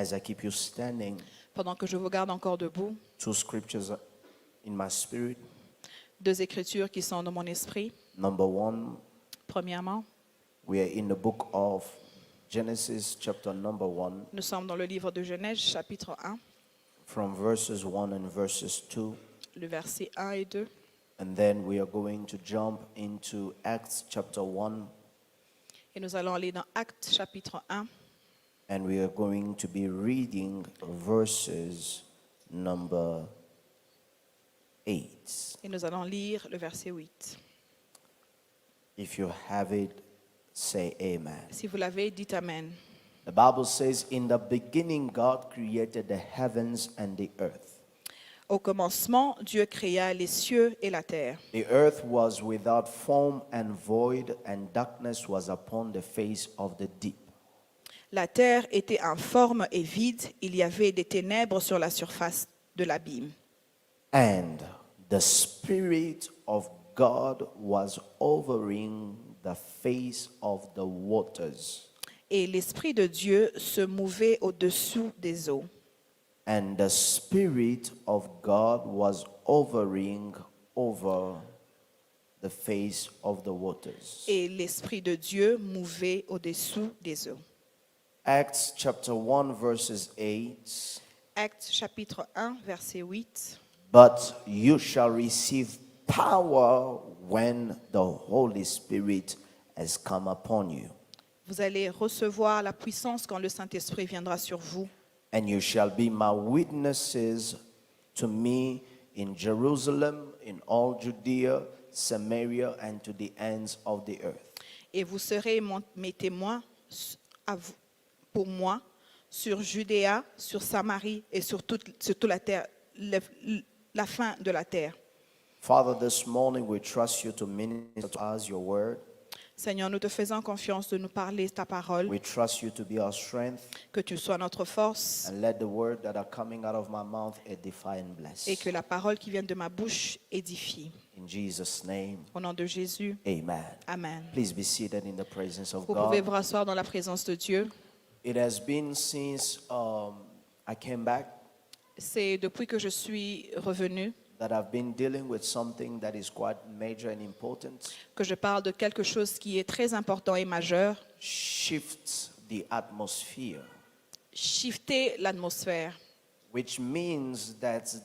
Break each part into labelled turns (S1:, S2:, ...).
S1: as I keep you standing,
S2: pendant que je vous garde encore debout,
S1: 2 scriptures in my spirit.
S2: 2 écritures qui sont dans mon esprit.
S1: Number 1,
S2: Premièrement,
S1: we are in the book of Genesis, chapter number 1,
S2: nous sommes dans le livre de Genèse, chapitre 1,
S1: from verses 1 and verses 2.
S2: le verset 1 et 2.
S1: And then we are going to jump into Acts chapter 1,
S2: Et nous allons aller dans Actes, chapitre 1,
S1: and we are going to be reading verses number 8.
S2: et nous allons lire le verset 8.
S1: If you have it, say amen.
S2: Si vous l'avez, dites Amen.
S1: The Bible says, in the beginning, God created the heavens and the earth.
S2: Au commencement, Dieu créa les cieux et la terre.
S1: The earth was without form and void, and darkness was upon the face of the deep.
S2: La terre était informe et vide, il y avait des ténèbres sur la surface de l'abîme.
S1: And the Spirit of God was hovering the face of the waters.
S2: Et l'Esprit de Dieu se mouvait au-dessous des eaux.
S1: And the Spirit of God was hovering over the face of the waters.
S2: Et l'Esprit de Dieu mouvait au-dessous des eaux.
S1: Acts chapter 1 verses 8.
S2: Actes chapitre 1, verset 8.
S1: But you shall receive power when the Holy Spirit has come upon you.
S2: Vous allez recevoir la puissance quand le Saint-Esprit viendra sur vous.
S1: And you shall be my witnesses to me in Jerusalem, in all Judea, Samaria, and to the ends of the earth.
S2: Et vous serez mes témoins pour moi sur Judéa, sur Samarie et sur toute la terre, la fin de la terre.
S1: Father, this morning we trust you to minister to us your word.
S2: Seigneur, nous te faisons confiance de nous parler ta parole,
S1: We trust you to be our strength,
S2: que tu sois notre force
S1: and let the word that are coming out of my mouth edify and bless.
S2: et que la parole qui vient de ma bouche édifie.
S1: In Jesus' name,
S2: Au nom de Jésus,
S1: amen.
S2: Amen.
S1: Please be seated in the presence of
S2: Vous pouvez
S1: God.
S2: vous rasseoir dans la présence de Dieu.
S1: It has been since I came back
S2: C'est depuis que je suis revenue
S1: that I've been dealing with something that is quite major and important.
S2: que je parle de quelque chose qui est très important et majeur.
S1: Shifts the atmosphere,
S2: Shifter l'atmosphère,
S1: which means that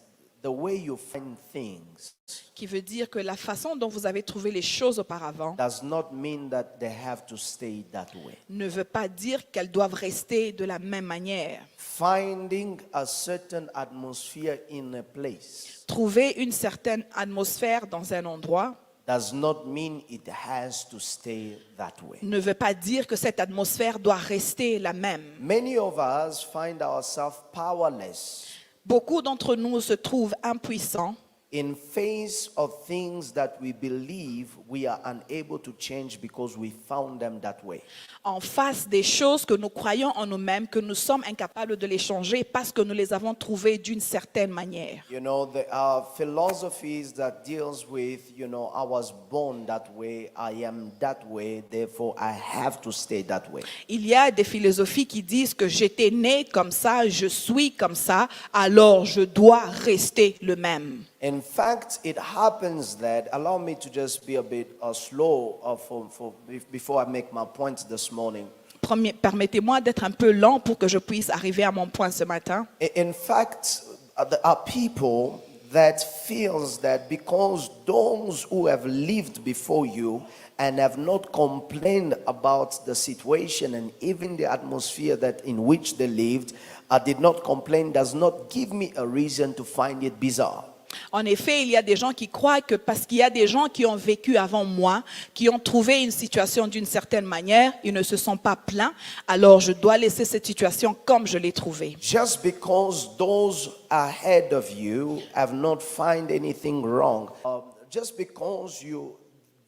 S1: the way you find things
S2: qui veut dire que la façon dont vous avez trouvé les choses auparavant
S1: does not mean that they have to stay that way.
S2: ne veut pas dire qu'elles doivent rester de la même manière.
S1: Finding a certain atmosphere in a place
S2: Trouver une certaine atmosphère dans un endroit
S1: does not mean it has to stay that way.
S2: ne veut pas dire que cette atmosphère doit rester la même.
S1: Many of us find ourselves powerless
S2: Beaucoup d'entre nous se trouvent impuissants
S1: in face of things that we believe we are unable to change because we found them that way.
S2: en face des choses que nous croyons en nous-mêmes, que nous sommes incapables de les changer parce que nous les avons trouvées d'une certaine manière.
S1: You know, there are philosophies that deals with, I was born that way, I am that way, therefore I have to stay that way.
S2: Il y a des philosophies qui disent que j'étais né comme ça, je suis comme ça, alors je dois rester le même.
S1: In fact, it happens that, allow me to just be a bit slow before I make my point this morning.
S2: Permettez-moi d'être un peu lent pour que je puisse arriver à mon point ce matin.
S1: In fact, there are people that feels that because those who have lived before you and have not complained about the situation and even the atmosphere that in which they lived, did not complain, does not give me a reason to find it bizarre.
S2: En effet, il y a des gens qui croient que parce qu'il y a des gens qui ont vécu avant moi, qui ont trouvé une situation d'une certaine manière, ils ne se sont pas plaints, alors je dois laisser cette situation comme je l'ai trouvée.
S1: Just because those ahead of you have not found anything wrong, just because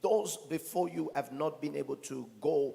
S1: those before you have not been able to go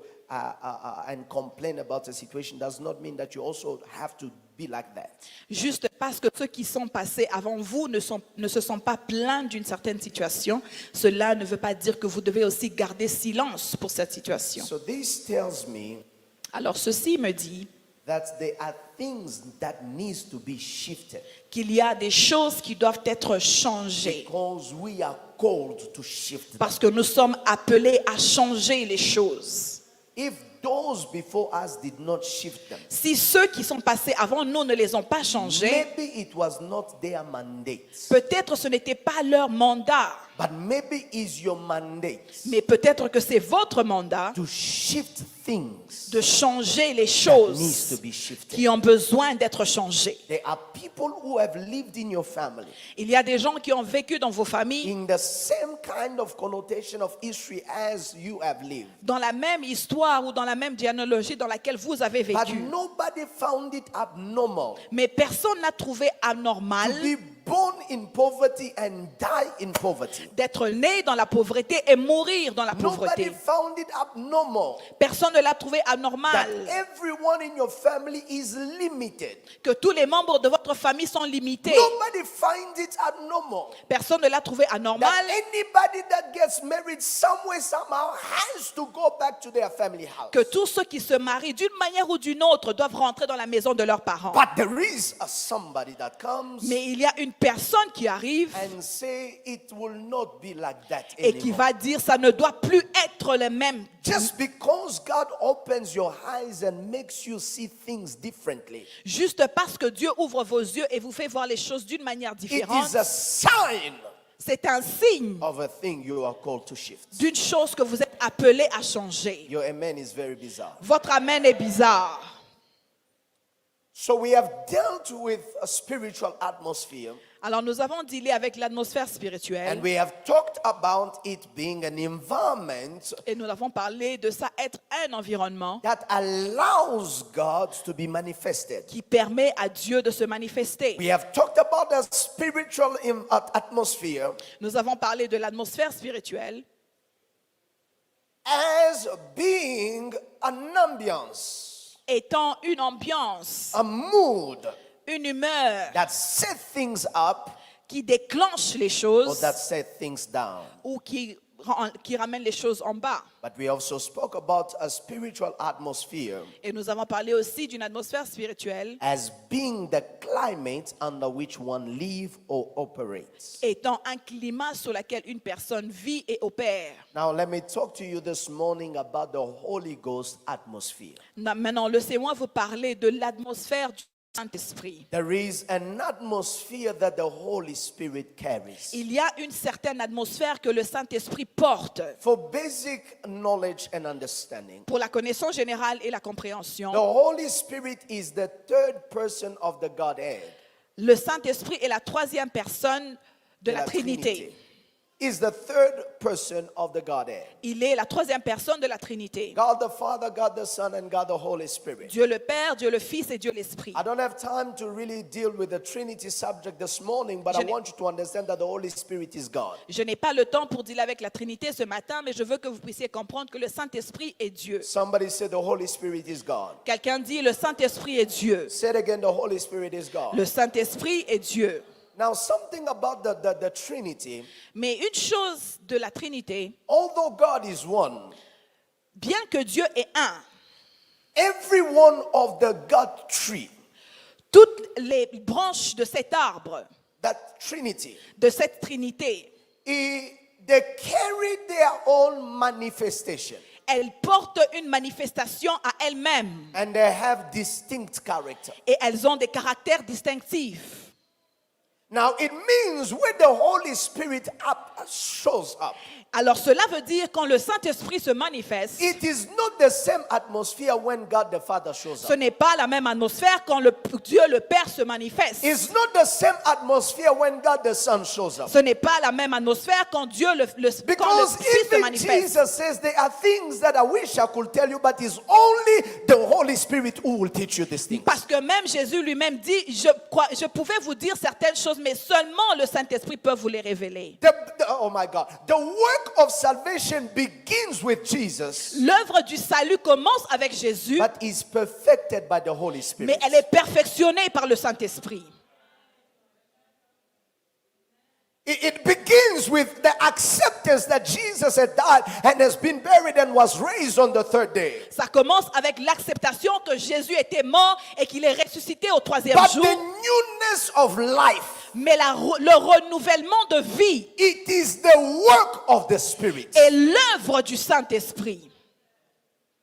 S1: and complain about a situation does not mean that you also have to be like that.
S2: Juste parce que ceux qui sont passés avant vous ne se sont pas plaints d'une certaine situation, cela ne veut pas dire que vous devez aussi garder silence pour cette situation.
S1: So this tells me
S2: Alors ceci me dit
S1: that there are things that needs to be shifted
S2: qu'il y a des choses qui doivent être changées.
S1: because we are called to shift them.
S2: Parce que nous sommes appelés à changer les choses.
S1: If those before us did not shift them,
S2: Si ceux qui sont passés avant nous ne les ont pas changés,
S1: maybe it was not their mandate,
S2: peut-être ce n'était pas leur mandat,
S1: but maybe is your mandate
S2: mais peut-être que c'est votre mandat
S1: to shift things
S2: de changer les
S1: that needs
S2: choses
S1: to be shifted.
S2: qui ont besoin d'être changées.
S1: There are people who have lived in your family
S2: Il y a des gens qui ont vécu dans vos familles
S1: in the same kind of connotation of history as you have lived,
S2: dans la même histoire ou dans la même généalogie dans laquelle vous avez
S1: but
S2: vécu.
S1: nobody found it abnormal
S2: Mais personne n'a trouvé anormal
S1: to be born in poverty and die in poverty.
S2: d'être né dans la pauvreté et mourir dans la
S1: Nobody
S2: pauvreté.
S1: found it abnormal
S2: Personne ne l'a trouvé
S1: that
S2: anormal
S1: everyone in your family is limited.
S2: que tous les membres de votre famille sont limités.
S1: Nobody finds it abnormal
S2: Personne ne l'a trouvé anormal
S1: that anybody that gets married somewhere somehow has to go back to their family house.
S2: que tous ceux qui se marient d'une manière ou d'une autre doivent rentrer dans la maison de leurs parents.
S1: But there is a somebody that comes
S2: Mais il y a une personne qui arrive
S1: and say it will not be like that
S2: et qui
S1: anymore.
S2: va dire ça ne doit plus être le même.
S1: Just because God opens your eyes and makes you see things differently,
S2: Juste parce que Dieu ouvre vos yeux et vous fait voir les choses d'une manière
S1: it
S2: différente,
S1: is a sign
S2: c'est un signe
S1: of a thing you are called to shift.
S2: d'une chose que vous êtes appelé à changer.
S1: Your amen is very bizarre.
S2: Votre amen est bizarre.
S1: So we have dealt with a spiritual atmosphere
S2: Alors nous avons dealé avec l'atmosphère
S1: and
S2: spirituelle
S1: we have talked about it being an environment
S2: et nous avons parlé de ça être un environnement
S1: that allows God to be manifested.
S2: qui permet à Dieu de se manifester.
S1: We have talked about the spiritual atmosphere
S2: Nous avons parlé de l'atmosphère spirituelle
S1: as being an ambiance,
S2: étant une ambiance,
S1: a mood
S2: une humeur
S1: that set things up
S2: qui déclenche les
S1: or
S2: choses
S1: that set things down.
S2: ou qui ramène les choses en bas.
S1: But we also spoke about a spiritual atmosphere
S2: Et nous avons parlé aussi d'une atmosphère spirituelle
S1: as being the climate under which one live or operates.
S2: étant un climat sur lequel une personne vit et opère.
S1: Now let me talk to you this morning about the Holy Ghost atmosphere.
S2: Maintenant, laissez-moi vous parler de l'atmosphère du Saint-Esprit.
S1: There is an atmosphere that the Holy Spirit carries.
S2: Il y a une certaine atmosphère que le Saint-Esprit porte
S1: For basic knowledge and understanding,
S2: pour la connaissance générale et la compréhension.
S1: the Holy Spirit is the third person of the Godhead.
S2: Le Saint-Esprit est la troisième personne de la Trinité.
S1: Is the third person of the Godhead.
S2: Il est la troisième personne de la Trinité.
S1: God the Father, God the Son, and God the Holy Spirit.
S2: Dieu le Père, Dieu le Fils et Dieu l'Esprit.
S1: I don't have time to really deal with the Trinity subject this morning, but I want you to understand that the Holy Spirit is God.
S2: Je n'ai pas le temps pour dealer avec la Trinité ce matin, mais je veux que vous puissiez comprendre que le Saint-Esprit est Dieu.
S1: Somebody said the Holy Spirit is God.
S2: Quelqu'un dit le Saint-Esprit est Dieu.
S1: Say it again, the Holy Spirit is God.
S2: Le Saint-Esprit est Dieu.
S1: Now, something about the Trinity,
S2: Mais une chose de la Trinité,
S1: although God is one,
S2: bien que Dieu est un,
S1: every one of the God tree,
S2: toutes les branches de cet arbre,
S1: that Trinity,
S2: de cette Trinité,
S1: they carry their own manifestation
S2: elles portent une manifestation à elles-mêmes
S1: and they have distinct character.
S2: et elles ont des caractères distinctifs.
S1: Now, it means when the Holy Spirit shows up,
S2: Alors cela veut dire quand le Saint-Esprit se manifeste,
S1: it is not the same atmosphere when God the Father shows
S2: ce
S1: up.
S2: n'est pas la même atmosphère quand Dieu le Père se manifeste.
S1: It's not the same atmosphere when God the Son shows up.
S2: Ce n'est pas la même atmosphère quand Dieu quand le
S1: Because
S2: Fils se
S1: even
S2: manifeste.
S1: Jesus says there are things that I wish I could tell you, but it's only the Holy Spirit who will teach you these things.
S2: Parce que même Jésus lui-même dit, je pouvais vous dire certaines choses, mais seulement le Saint-Esprit peut vous les révéler.
S1: Oh my God. The work of salvation begins with Jesus,
S2: L'œuvre du salut commence avec Jésus,
S1: but is perfected by the Holy Spirit.
S2: mais elle est perfectionnée par le Saint-Esprit.
S1: It begins with the acceptance that Jesus had died and has been buried and was raised on the third day.
S2: Ça commence avec l'acceptation que Jésus était mort et qu'il est ressuscité au troisième
S1: But
S2: jour.
S1: the newness of life,
S2: Mais le renouvellement de vie
S1: it is the work of the Spirit.
S2: est l'œuvre du Saint-Esprit.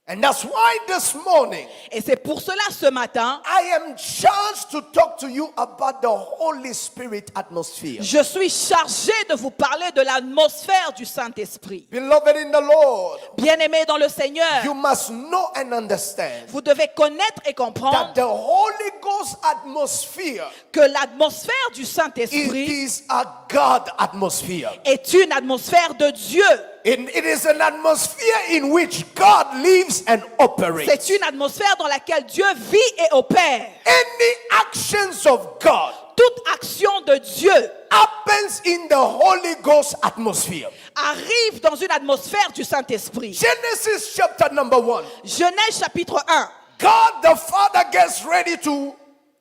S1: And that's why this morning
S2: Et c'est pour cela ce matin,
S1: I am charged to talk to you about the Holy Spirit atmosphere.
S2: je suis chargé de vous parler de l'atmosphère du Saint-Esprit.
S1: Beloved in the Lord,
S2: Bien-aimés dans le Seigneur,
S1: you must know and understand
S2: vous devez connaître et comprendre
S1: that the Holy Ghost atmosphere,
S2: que l'atmosphère du
S1: it
S2: Saint-Esprit
S1: is a God atmosphere.
S2: est une atmosphère de Dieu.
S1: It is an atmosphere in which God lives and operates.
S2: C'est une atmosphère dans laquelle Dieu vit et opère.
S1: Any actions of God
S2: Toute action de Dieu
S1: happens in the Holy Ghost atmosphere.
S2: arrive dans une atmosphère du Saint-Esprit.
S1: Genesis chapter number 1.
S2: Genèse chapitre 1.
S1: God the Father gets ready to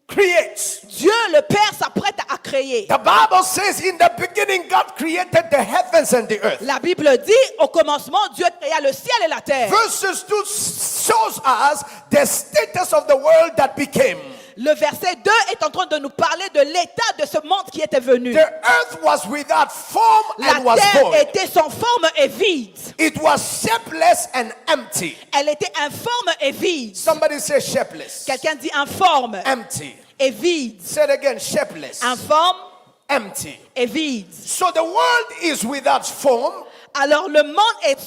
S1: create.
S2: Dieu le Père s'apprête à créer.
S1: The Bible says in the beginning God created the heavens and the earth.
S2: La Bible dit, au commencement, Dieu créa le ciel et la terre.
S1: Verses 2 shows us the status of the world that became.
S2: Le verset 2 est en train de nous parler de l'état de ce monde qui était venu.
S1: The earth was without form
S2: La
S1: and was
S2: terre
S1: void.
S2: était sans forme et vide.
S1: It was shapeless and empty.
S2: Elle était informe et vide.
S1: Somebody say shapeless.
S2: Quelqu'un dit informe
S1: Empty.
S2: et vide.
S1: Say it again, shapeless.
S2: Informe
S1: Empty.
S2: et vide.
S1: So the world is without form.
S2: Alors le monde est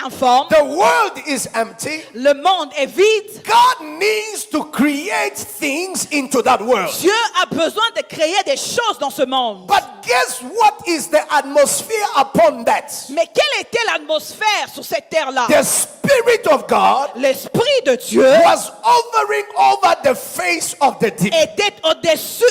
S2: informe.
S1: The world is empty.
S2: Le monde est vide.
S1: God needs to create things into that world.
S2: Dieu a besoin de créer des choses dans ce monde.
S1: But guess what is the atmosphere upon that?
S2: Mais quelle était l'atmosphère sur cette terre-là?
S1: The Spirit of God
S2: L'Esprit de Dieu
S1: was hovering over the face of the deep.
S2: était au-dessus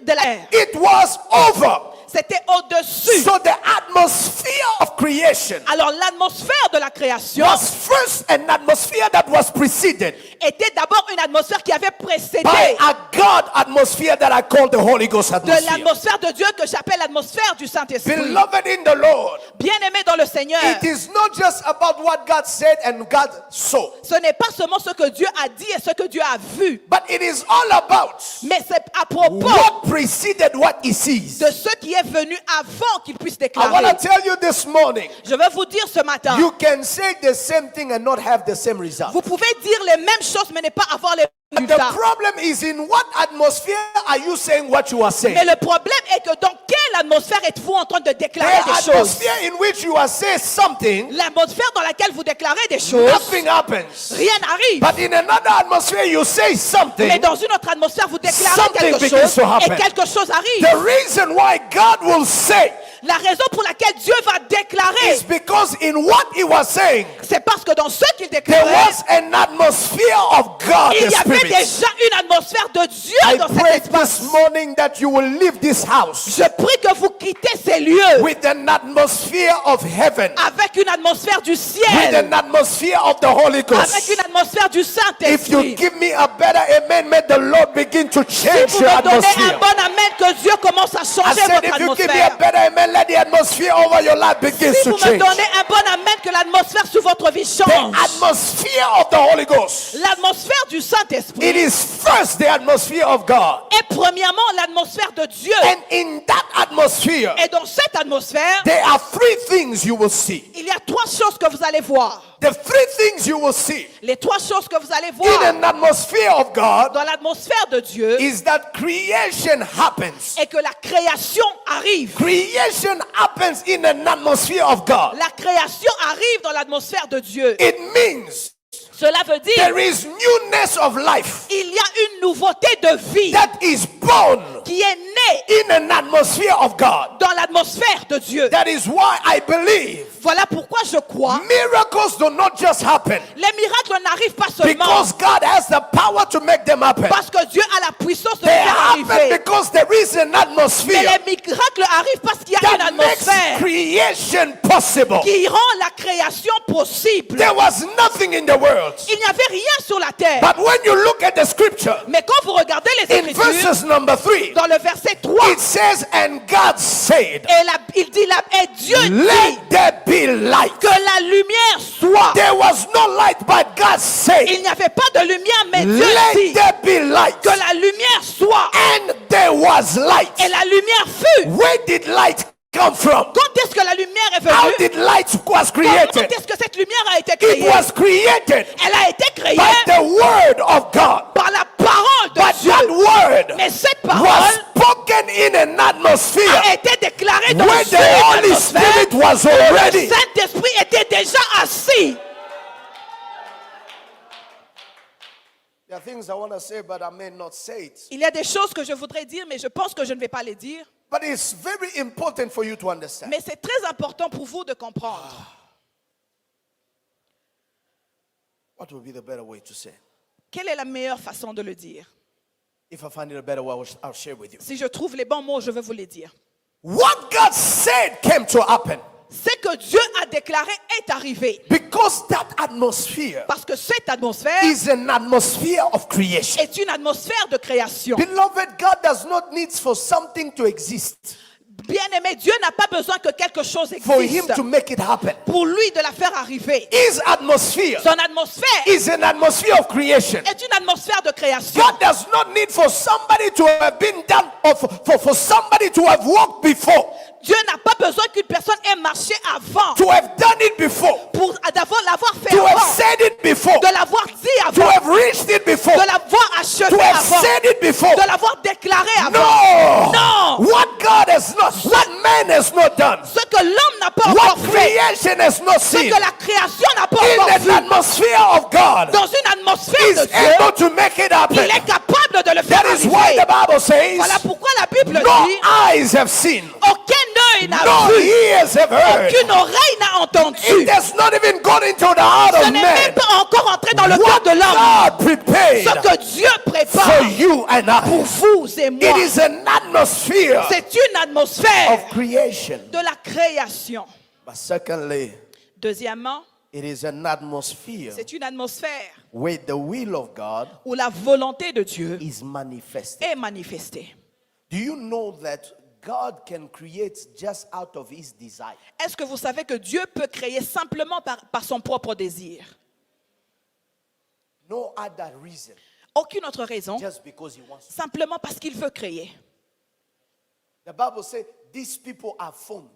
S2: de la terre.
S1: It was over.
S2: C'était au-dessus.
S1: So the atmosphere of creation
S2: Alors l'atmosphère de la création
S1: was first an atmosphere that was preceded
S2: était d'abord une atmosphère qui avait précédé
S1: by a God atmosphere that I call the Holy Ghost
S2: de
S1: atmosphere.
S2: l'atmosphère de Dieu que j'appelle l'atmosphère du Saint-Esprit.
S1: Beloved in the Lord,
S2: Bien-aimé dans le Seigneur,
S1: it is not just about what God said and God saw,
S2: ce n'est pas seulement ce que Dieu a dit et ce que Dieu a vu,
S1: but it is all about
S2: mais c'est à propos
S1: what preceded what he sees.
S2: de ce qui est venu avant qu'il puisse
S1: I want
S2: déclarer.
S1: to tell you this morning,
S2: Je veux vous dire ce matin,
S1: you can say the same thing and not have the same result.
S2: vous pouvez dire les mêmes choses mais ne pas avoir les
S1: But the
S2: résultats.
S1: problem is in what atmosphere are you saying what you are saying?
S2: Mais le problème est que dans quelle atmosphère êtes-vous en train de déclarer
S1: The
S2: des choses?
S1: atmosphere in which you are saying something,
S2: L'atmosphère dans laquelle vous déclarez des choses,
S1: nothing happens.
S2: rien n'arrive.
S1: But in another atmosphere, you say
S2: Mais
S1: something.
S2: dans une autre atmosphère, vous déclarez
S1: Something
S2: quelque
S1: begins
S2: chose
S1: to happen.
S2: et quelque chose arrive.
S1: The reason why God will say
S2: La raison pour laquelle Dieu va déclarer,
S1: is because in what he was saying,
S2: c'est parce que dans ce qu'il
S1: there
S2: déclarait,
S1: was an atmosphere of God,
S2: il
S1: the
S2: y avait
S1: Spirit.
S2: déjà une atmosphère de Dieu
S1: I
S2: dans cet
S1: pray
S2: espace.
S1: this morning that you will leave this house
S2: Je prie que vous quittez ces lieux
S1: with an atmosphere of heaven,
S2: avec une atmosphère du
S1: with
S2: ciel,
S1: an atmosphere of the Holy
S2: avec
S1: Ghost.
S2: une atmosphère du
S1: If you
S2: Saint-Esprit.
S1: give me a better amen, may the Lord begin to
S2: Si
S1: change
S2: vous
S1: your
S2: me donnez un
S1: atmosphere.
S2: bon amen, que Dieu commence à
S1: I
S2: changer
S1: said,
S2: votre
S1: if you give me a
S2: atmosphère.
S1: better amen, let the atmosphere over your life begins
S2: Si
S1: to
S2: vous me
S1: change.
S2: donnez un bon amen, que l'atmosphère sur votre vie
S1: The
S2: change.
S1: atmosphere of the Holy Ghost.
S2: L'atmosphère du
S1: It
S2: Saint-Esprit
S1: is first the atmosphere of God.
S2: est premièrement l'atmosphère de Dieu.
S1: And in that atmosphere,
S2: Et dans cette atmosphère,
S1: there are three things you will see.
S2: il y a trois choses que vous allez voir.
S1: The three things you will see
S2: Les trois choses que vous allez
S1: in
S2: voir
S1: an atmosphere of God
S2: dans l'atmosphère de Dieu
S1: is that creation happens.
S2: est que la création arrive.
S1: Creation happens in an atmosphere of God.
S2: La création arrive dans l'atmosphère de Dieu.
S1: It means
S2: Cela veut dire
S1: there is newness of life
S2: il y a une nouveauté de vie
S1: that is born
S2: qui est née
S1: in an atmosphere of God.
S2: dans l'atmosphère de Dieu.
S1: That is why I believe
S2: Voilà pourquoi je crois
S1: miracles do not just happen
S2: les miracles n'arrivent pas seulement
S1: because God has the power to make them happen.
S2: parce que Dieu a la puissance de
S1: They
S2: faire
S1: happen
S2: arriver.
S1: because there is an
S2: Mais
S1: atmosphere
S2: les miracles arrivent parce qu'il y a une
S1: that makes
S2: atmosphère
S1: creation possible.
S2: qui rend la création possible.
S1: There was nothing in the world.
S2: Il n'y avait rien sur la terre.
S1: But when you look at the scripture,
S2: Mais quand vous regardez les
S1: in
S2: Écritures,
S1: verses number 3,
S2: dans le verset 3,
S1: it says, and God said,
S2: il dit, et Dieu dit
S1: let there be light.
S2: que la lumière soit.
S1: There was no light, but God said,
S2: Il n'y avait pas de lumière, mais Dieu
S1: let
S2: dit
S1: there be light.
S2: que la lumière soit.
S1: And there was light.
S2: Et la lumière fut.
S1: Where did light come from?
S2: Quand est-ce que la lumière est
S1: How
S2: venue?
S1: did light was
S2: Comment
S1: created?
S2: est-ce que cette lumière a été
S1: It
S2: créée?
S1: was created
S2: Elle a été créée
S1: by the word of God.
S2: par la parole de
S1: But
S2: Dieu.
S1: that word
S2: Mais cette
S1: was
S2: parole
S1: spoken in an atmosphere
S2: a été déclarée dans
S1: where
S2: une
S1: the Holy
S2: atmosphère
S1: Spirit was
S2: où le
S1: already.
S2: Saint-Esprit était déjà assis.
S1: There are things I want to say, but I may not say it.
S2: Il y a des choses que je voudrais dire, mais je pense que je ne vais pas les dire.
S1: But it's very important for you to understand.
S2: Mais c'est très important pour vous de comprendre.
S1: What would be the better way to say?
S2: Quelle est la meilleure façon de le dire?
S1: If I find it a better way, I'll share with you.
S2: Si je trouve les bons mots, je vais vous les dire.
S1: What God said came to happen
S2: Ce que Dieu a déclaré est arrivé.
S1: because that atmosphere
S2: Parce que cette atmosphère
S1: is an atmosphere of creation.
S2: est une atmosphère de création.
S1: Beloved, God does not need for something to exist
S2: Bien-aimé, Dieu n'a pas besoin que quelque chose
S1: for Him
S2: existe
S1: to make it happen.
S2: pour lui de la faire arriver.
S1: His atmosphere
S2: Son atmosphère
S1: is an atmosphere of creation.
S2: est une atmosphère de création.
S1: God does not need for somebody to have been done or for somebody to have walked before,
S2: Dieu n'a pas besoin qu'une personne ait marché avant
S1: to have done it before,
S2: pour l'avoir fait
S1: to have
S2: avant,
S1: said it before,
S2: de l'avoir dit
S1: to
S2: avant,
S1: have reached it before,
S2: de l'avoir achevé
S1: to have
S2: avant,
S1: said it before.
S2: de l'avoir déclaré avant.
S1: No!
S2: Non!
S1: What God has not, what man has not done,
S2: Ce que l'homme n'a pas
S1: what
S2: encore fait,
S1: creation has not
S2: ce
S1: seen,
S2: que la création n'a pas
S1: in
S2: encore
S1: an
S2: vu,
S1: atmosphere of God,
S2: dans une atmosphère
S1: is
S2: de Dieu,
S1: able to make it
S2: il
S1: happen.
S2: est capable de le faire
S1: That is why
S2: arriver.
S1: the Bible says,
S2: Voilà pourquoi la Bible
S1: no
S2: dit,
S1: eyes have seen,
S2: aucun œil n'a
S1: no
S2: vu,
S1: ears have heard.
S2: aucune oreille n'a entendu.
S1: It has not even gone into the heart
S2: Ce
S1: of
S2: n'est
S1: man.
S2: même pas encore entré dans le cœur
S1: What
S2: de l'homme.
S1: God prepared
S2: Ce que Dieu prépare
S1: for you and
S2: pour
S1: I.
S2: vous et moi,
S1: It is an atmosphere
S2: c'est une atmosphère
S1: of creation.
S2: de la création.
S1: But secondly,
S2: Deuxièmement,
S1: it is an atmosphere
S2: c'est une atmosphère
S1: where the will of God
S2: où la volonté de Dieu
S1: is manifested.
S2: est manifestée.
S1: Do you know that God can create just out of his desire?
S2: Est-ce que vous savez que Dieu peut créer simplement par son propre désir?
S1: No other reason,
S2: Aucune autre raison,
S1: just because he wants to.
S2: simplement parce qu'il veut créer.
S1: The Bible says these people are formed.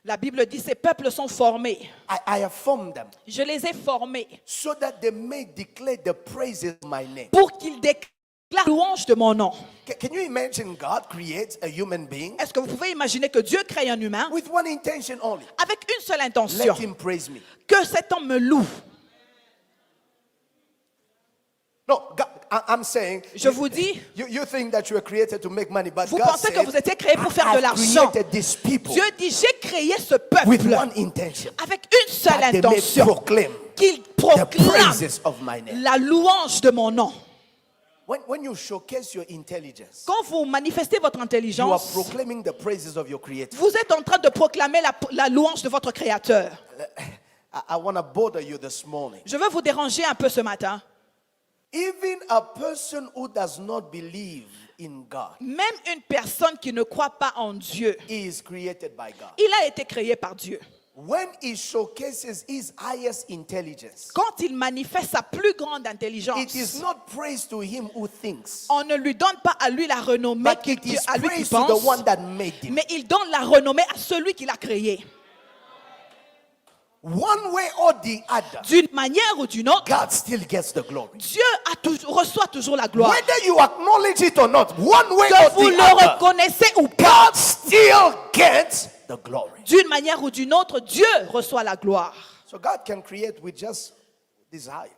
S2: La Bible dit ces peuples sont formés.
S1: I have formed them
S2: Je les ai formés
S1: so that they may declare the praises of my name.
S2: pour qu'ils déclarent la louange de mon nom.
S1: Can you imagine God creates a human being
S2: Est-ce que vous pouvez imaginer que Dieu crée un humain
S1: with one intention only?
S2: avec une seule intention,
S1: Let him praise me.
S2: que cet homme me loue?
S1: No, God, I'm saying,
S2: Je vous dis,
S1: you think that you were created to make money, but
S2: vous
S1: God
S2: pensez que
S1: said,
S2: vous étiez créé pour faire de
S1: I've
S2: l'argent.
S1: created these people
S2: Dieu dit, j'ai créé ce
S1: with
S2: peuple
S1: one intention,
S2: avec une seule
S1: that they may
S2: intention,
S1: proclaim
S2: qu'il
S1: the
S2: proclame
S1: praises of my name.
S2: la louange de mon nom.
S1: When you showcase your intelligence,
S2: Quand vous manifestez votre
S1: you are
S2: intelligence,
S1: proclaiming the praises of your creator.
S2: vous êtes en train de proclamer la louange de votre Créateur.
S1: I want to bother you this morning.
S2: Je veux vous déranger un peu ce matin.
S1: Even a person who does not believe in God
S2: Même une personne qui ne croit pas en Dieu,
S1: is created by God.
S2: il a été créé par Dieu.
S1: When he showcases his highest intelligence,
S2: Quand il manifeste sa plus grande
S1: it
S2: intelligence,
S1: is not praise to him who thinks,
S2: on ne lui donne pas à lui la renommée
S1: but it is
S2: à lui qui
S1: praise to the
S2: pense,
S1: one that made him.
S2: mais il donne la renommée à celui qui l'a créé.
S1: One way or the other,
S2: D'une manière ou d'une autre,
S1: God still gets the glory.
S2: Dieu reçoit toujours la gloire.
S1: Whether you acknowledge it or not, one way
S2: Que
S1: or
S2: vous
S1: the
S2: le
S1: other,
S2: reconnaissez ou pas,
S1: God still gets the glory.
S2: d'une manière ou d'une autre, Dieu reçoit la gloire.
S1: So God can create with just desire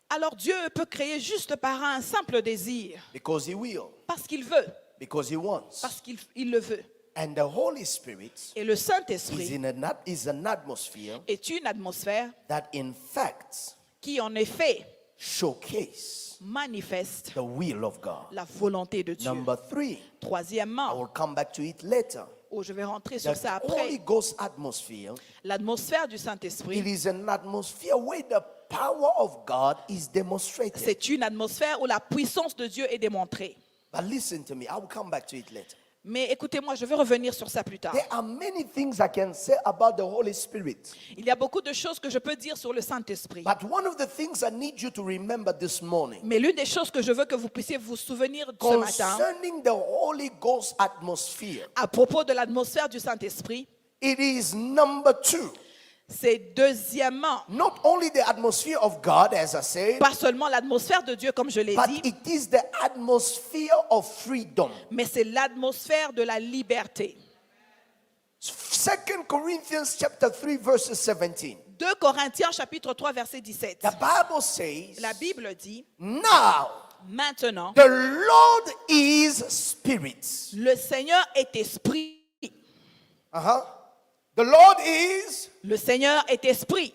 S2: Alors Dieu peut créer juste par un simple désir,
S1: because he will,
S2: parce qu'il veut,
S1: because he wants.
S2: parce qu'il le veut.
S1: And the Holy Spirit
S2: Et le
S1: is
S2: Saint-Esprit
S1: is an atmosphere
S2: est une atmosphère
S1: that in fact
S2: qui, en effet,
S1: showcase
S2: manifeste
S1: the will of God.
S2: la volonté de Dieu.
S1: Number 3, I
S2: Troisièmement,
S1: will come back to it later.
S2: je vais rentrer sur ça
S1: The Holy
S2: après,
S1: Ghost atmosphere,
S2: l'atmosphère du
S1: it
S2: Saint-Esprit,
S1: is an atmosphere where the power of God is demonstrated.
S2: c'est une atmosphère où la puissance de Dieu est démontrée.
S1: But listen to me, I will come back to it later.
S2: Mais écoutez-moi, je vais revenir sur ça plus tard.
S1: There are many things I can say about the Holy Spirit.
S2: Il y a beaucoup de choses que je peux dire sur le Saint-Esprit.
S1: But one of the things I need you to remember this morning
S2: Mais l'une des choses que je veux que vous puissiez vous souvenir ce matin,
S1: concerning the Holy Ghost atmosphere,
S2: à propos de l'atmosphère du Saint-Esprit,
S1: it is number 2.
S2: c'est deuxièmement,
S1: Not only the atmosphere of God, as I said,
S2: pas seulement l'atmosphère de Dieu, comme je l'ai
S1: but
S2: dit,
S1: it is the atmosphere of freedom.
S2: mais c'est l'atmosphère de la liberté.
S1: 2 Corinthians chapter 3 verse 17.
S2: 2 Corinthiens chapitre 3 verset 17.
S1: The Bible says,
S2: La Bible dit,
S1: now
S2: maintenant,
S1: the Lord is spirit.
S2: le Seigneur est esprit.
S1: The Lord is,
S2: Le Seigneur est esprit.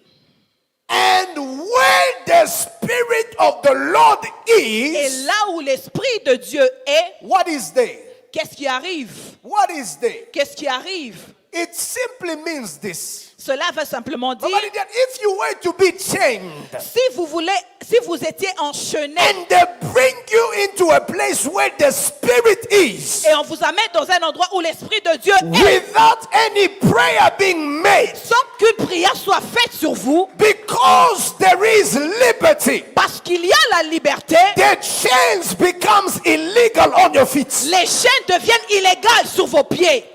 S1: and where the spirit of the Lord
S2: Et
S1: is,
S2: là où l'esprit de Dieu est,
S1: what is there?
S2: qu'est-ce qui arrive?
S1: What is there?
S2: Qu'est-ce qui arrive?
S1: It simply means this.
S2: Cela veut simplement dire,
S1: Nobody that if you were to be chained
S2: si vous étiez enchaîné
S1: and they bring you into a place where the spirit is,
S2: et on vous amène dans un endroit où l'esprit de Dieu est,
S1: without any prayer being made,
S2: sans qu'une prière soit faite sur vous,
S1: because there is liberty,
S2: parce qu'il y a la liberté,
S1: the chains becomes illegal on your feet.
S2: les chaînes deviennent illégales sur vos pieds.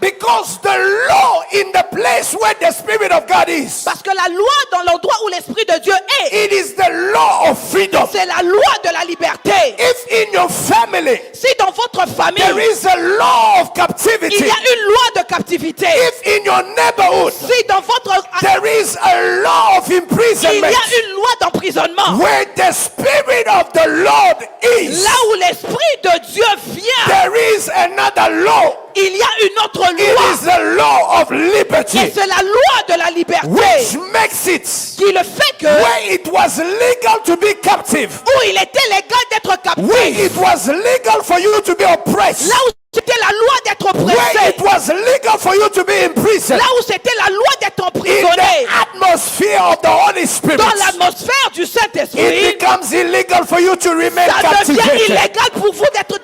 S1: Because the law in the place where the Spirit of God is,
S2: Parce que la loi dans l'endroit où l'esprit de Dieu est,
S1: it is the law of freedom.
S2: c'est la loi de la liberté.
S1: If in your family
S2: Si dans votre famille,
S1: there is a law of captivity,
S2: il y a une loi de captivité,
S1: if in your neighborhood
S2: si dans votre
S1: there is a law of
S2: il y
S1: imprisonment,
S2: a une loi d'emprisonnement,
S1: where the Spirit of the Lord is,
S2: là où l'esprit de Dieu vient,
S1: there is another law.
S2: il y a une autre
S1: It
S2: loi.
S1: is the law of
S2: Et
S1: liberty,
S2: c'est la loi de la liberté
S1: which makes it
S2: qui le fait que
S1: where it was legal to be captive,
S2: où il était légal d'être
S1: where
S2: captif,
S1: it was legal for you to be oppressed,
S2: là où c'était la loi d'être
S1: where
S2: oppressé,
S1: it was legal for you to be imprisoned,
S2: là où c'était la loi d'être
S1: in
S2: emprisonné,
S1: the atmosphere of the Holy Spirit,
S2: dans l'atmosphère du
S1: it
S2: Saint-Esprit,
S1: becomes illegal for you to remain
S2: ça devient
S1: captivated.
S2: illégal pour vous d'être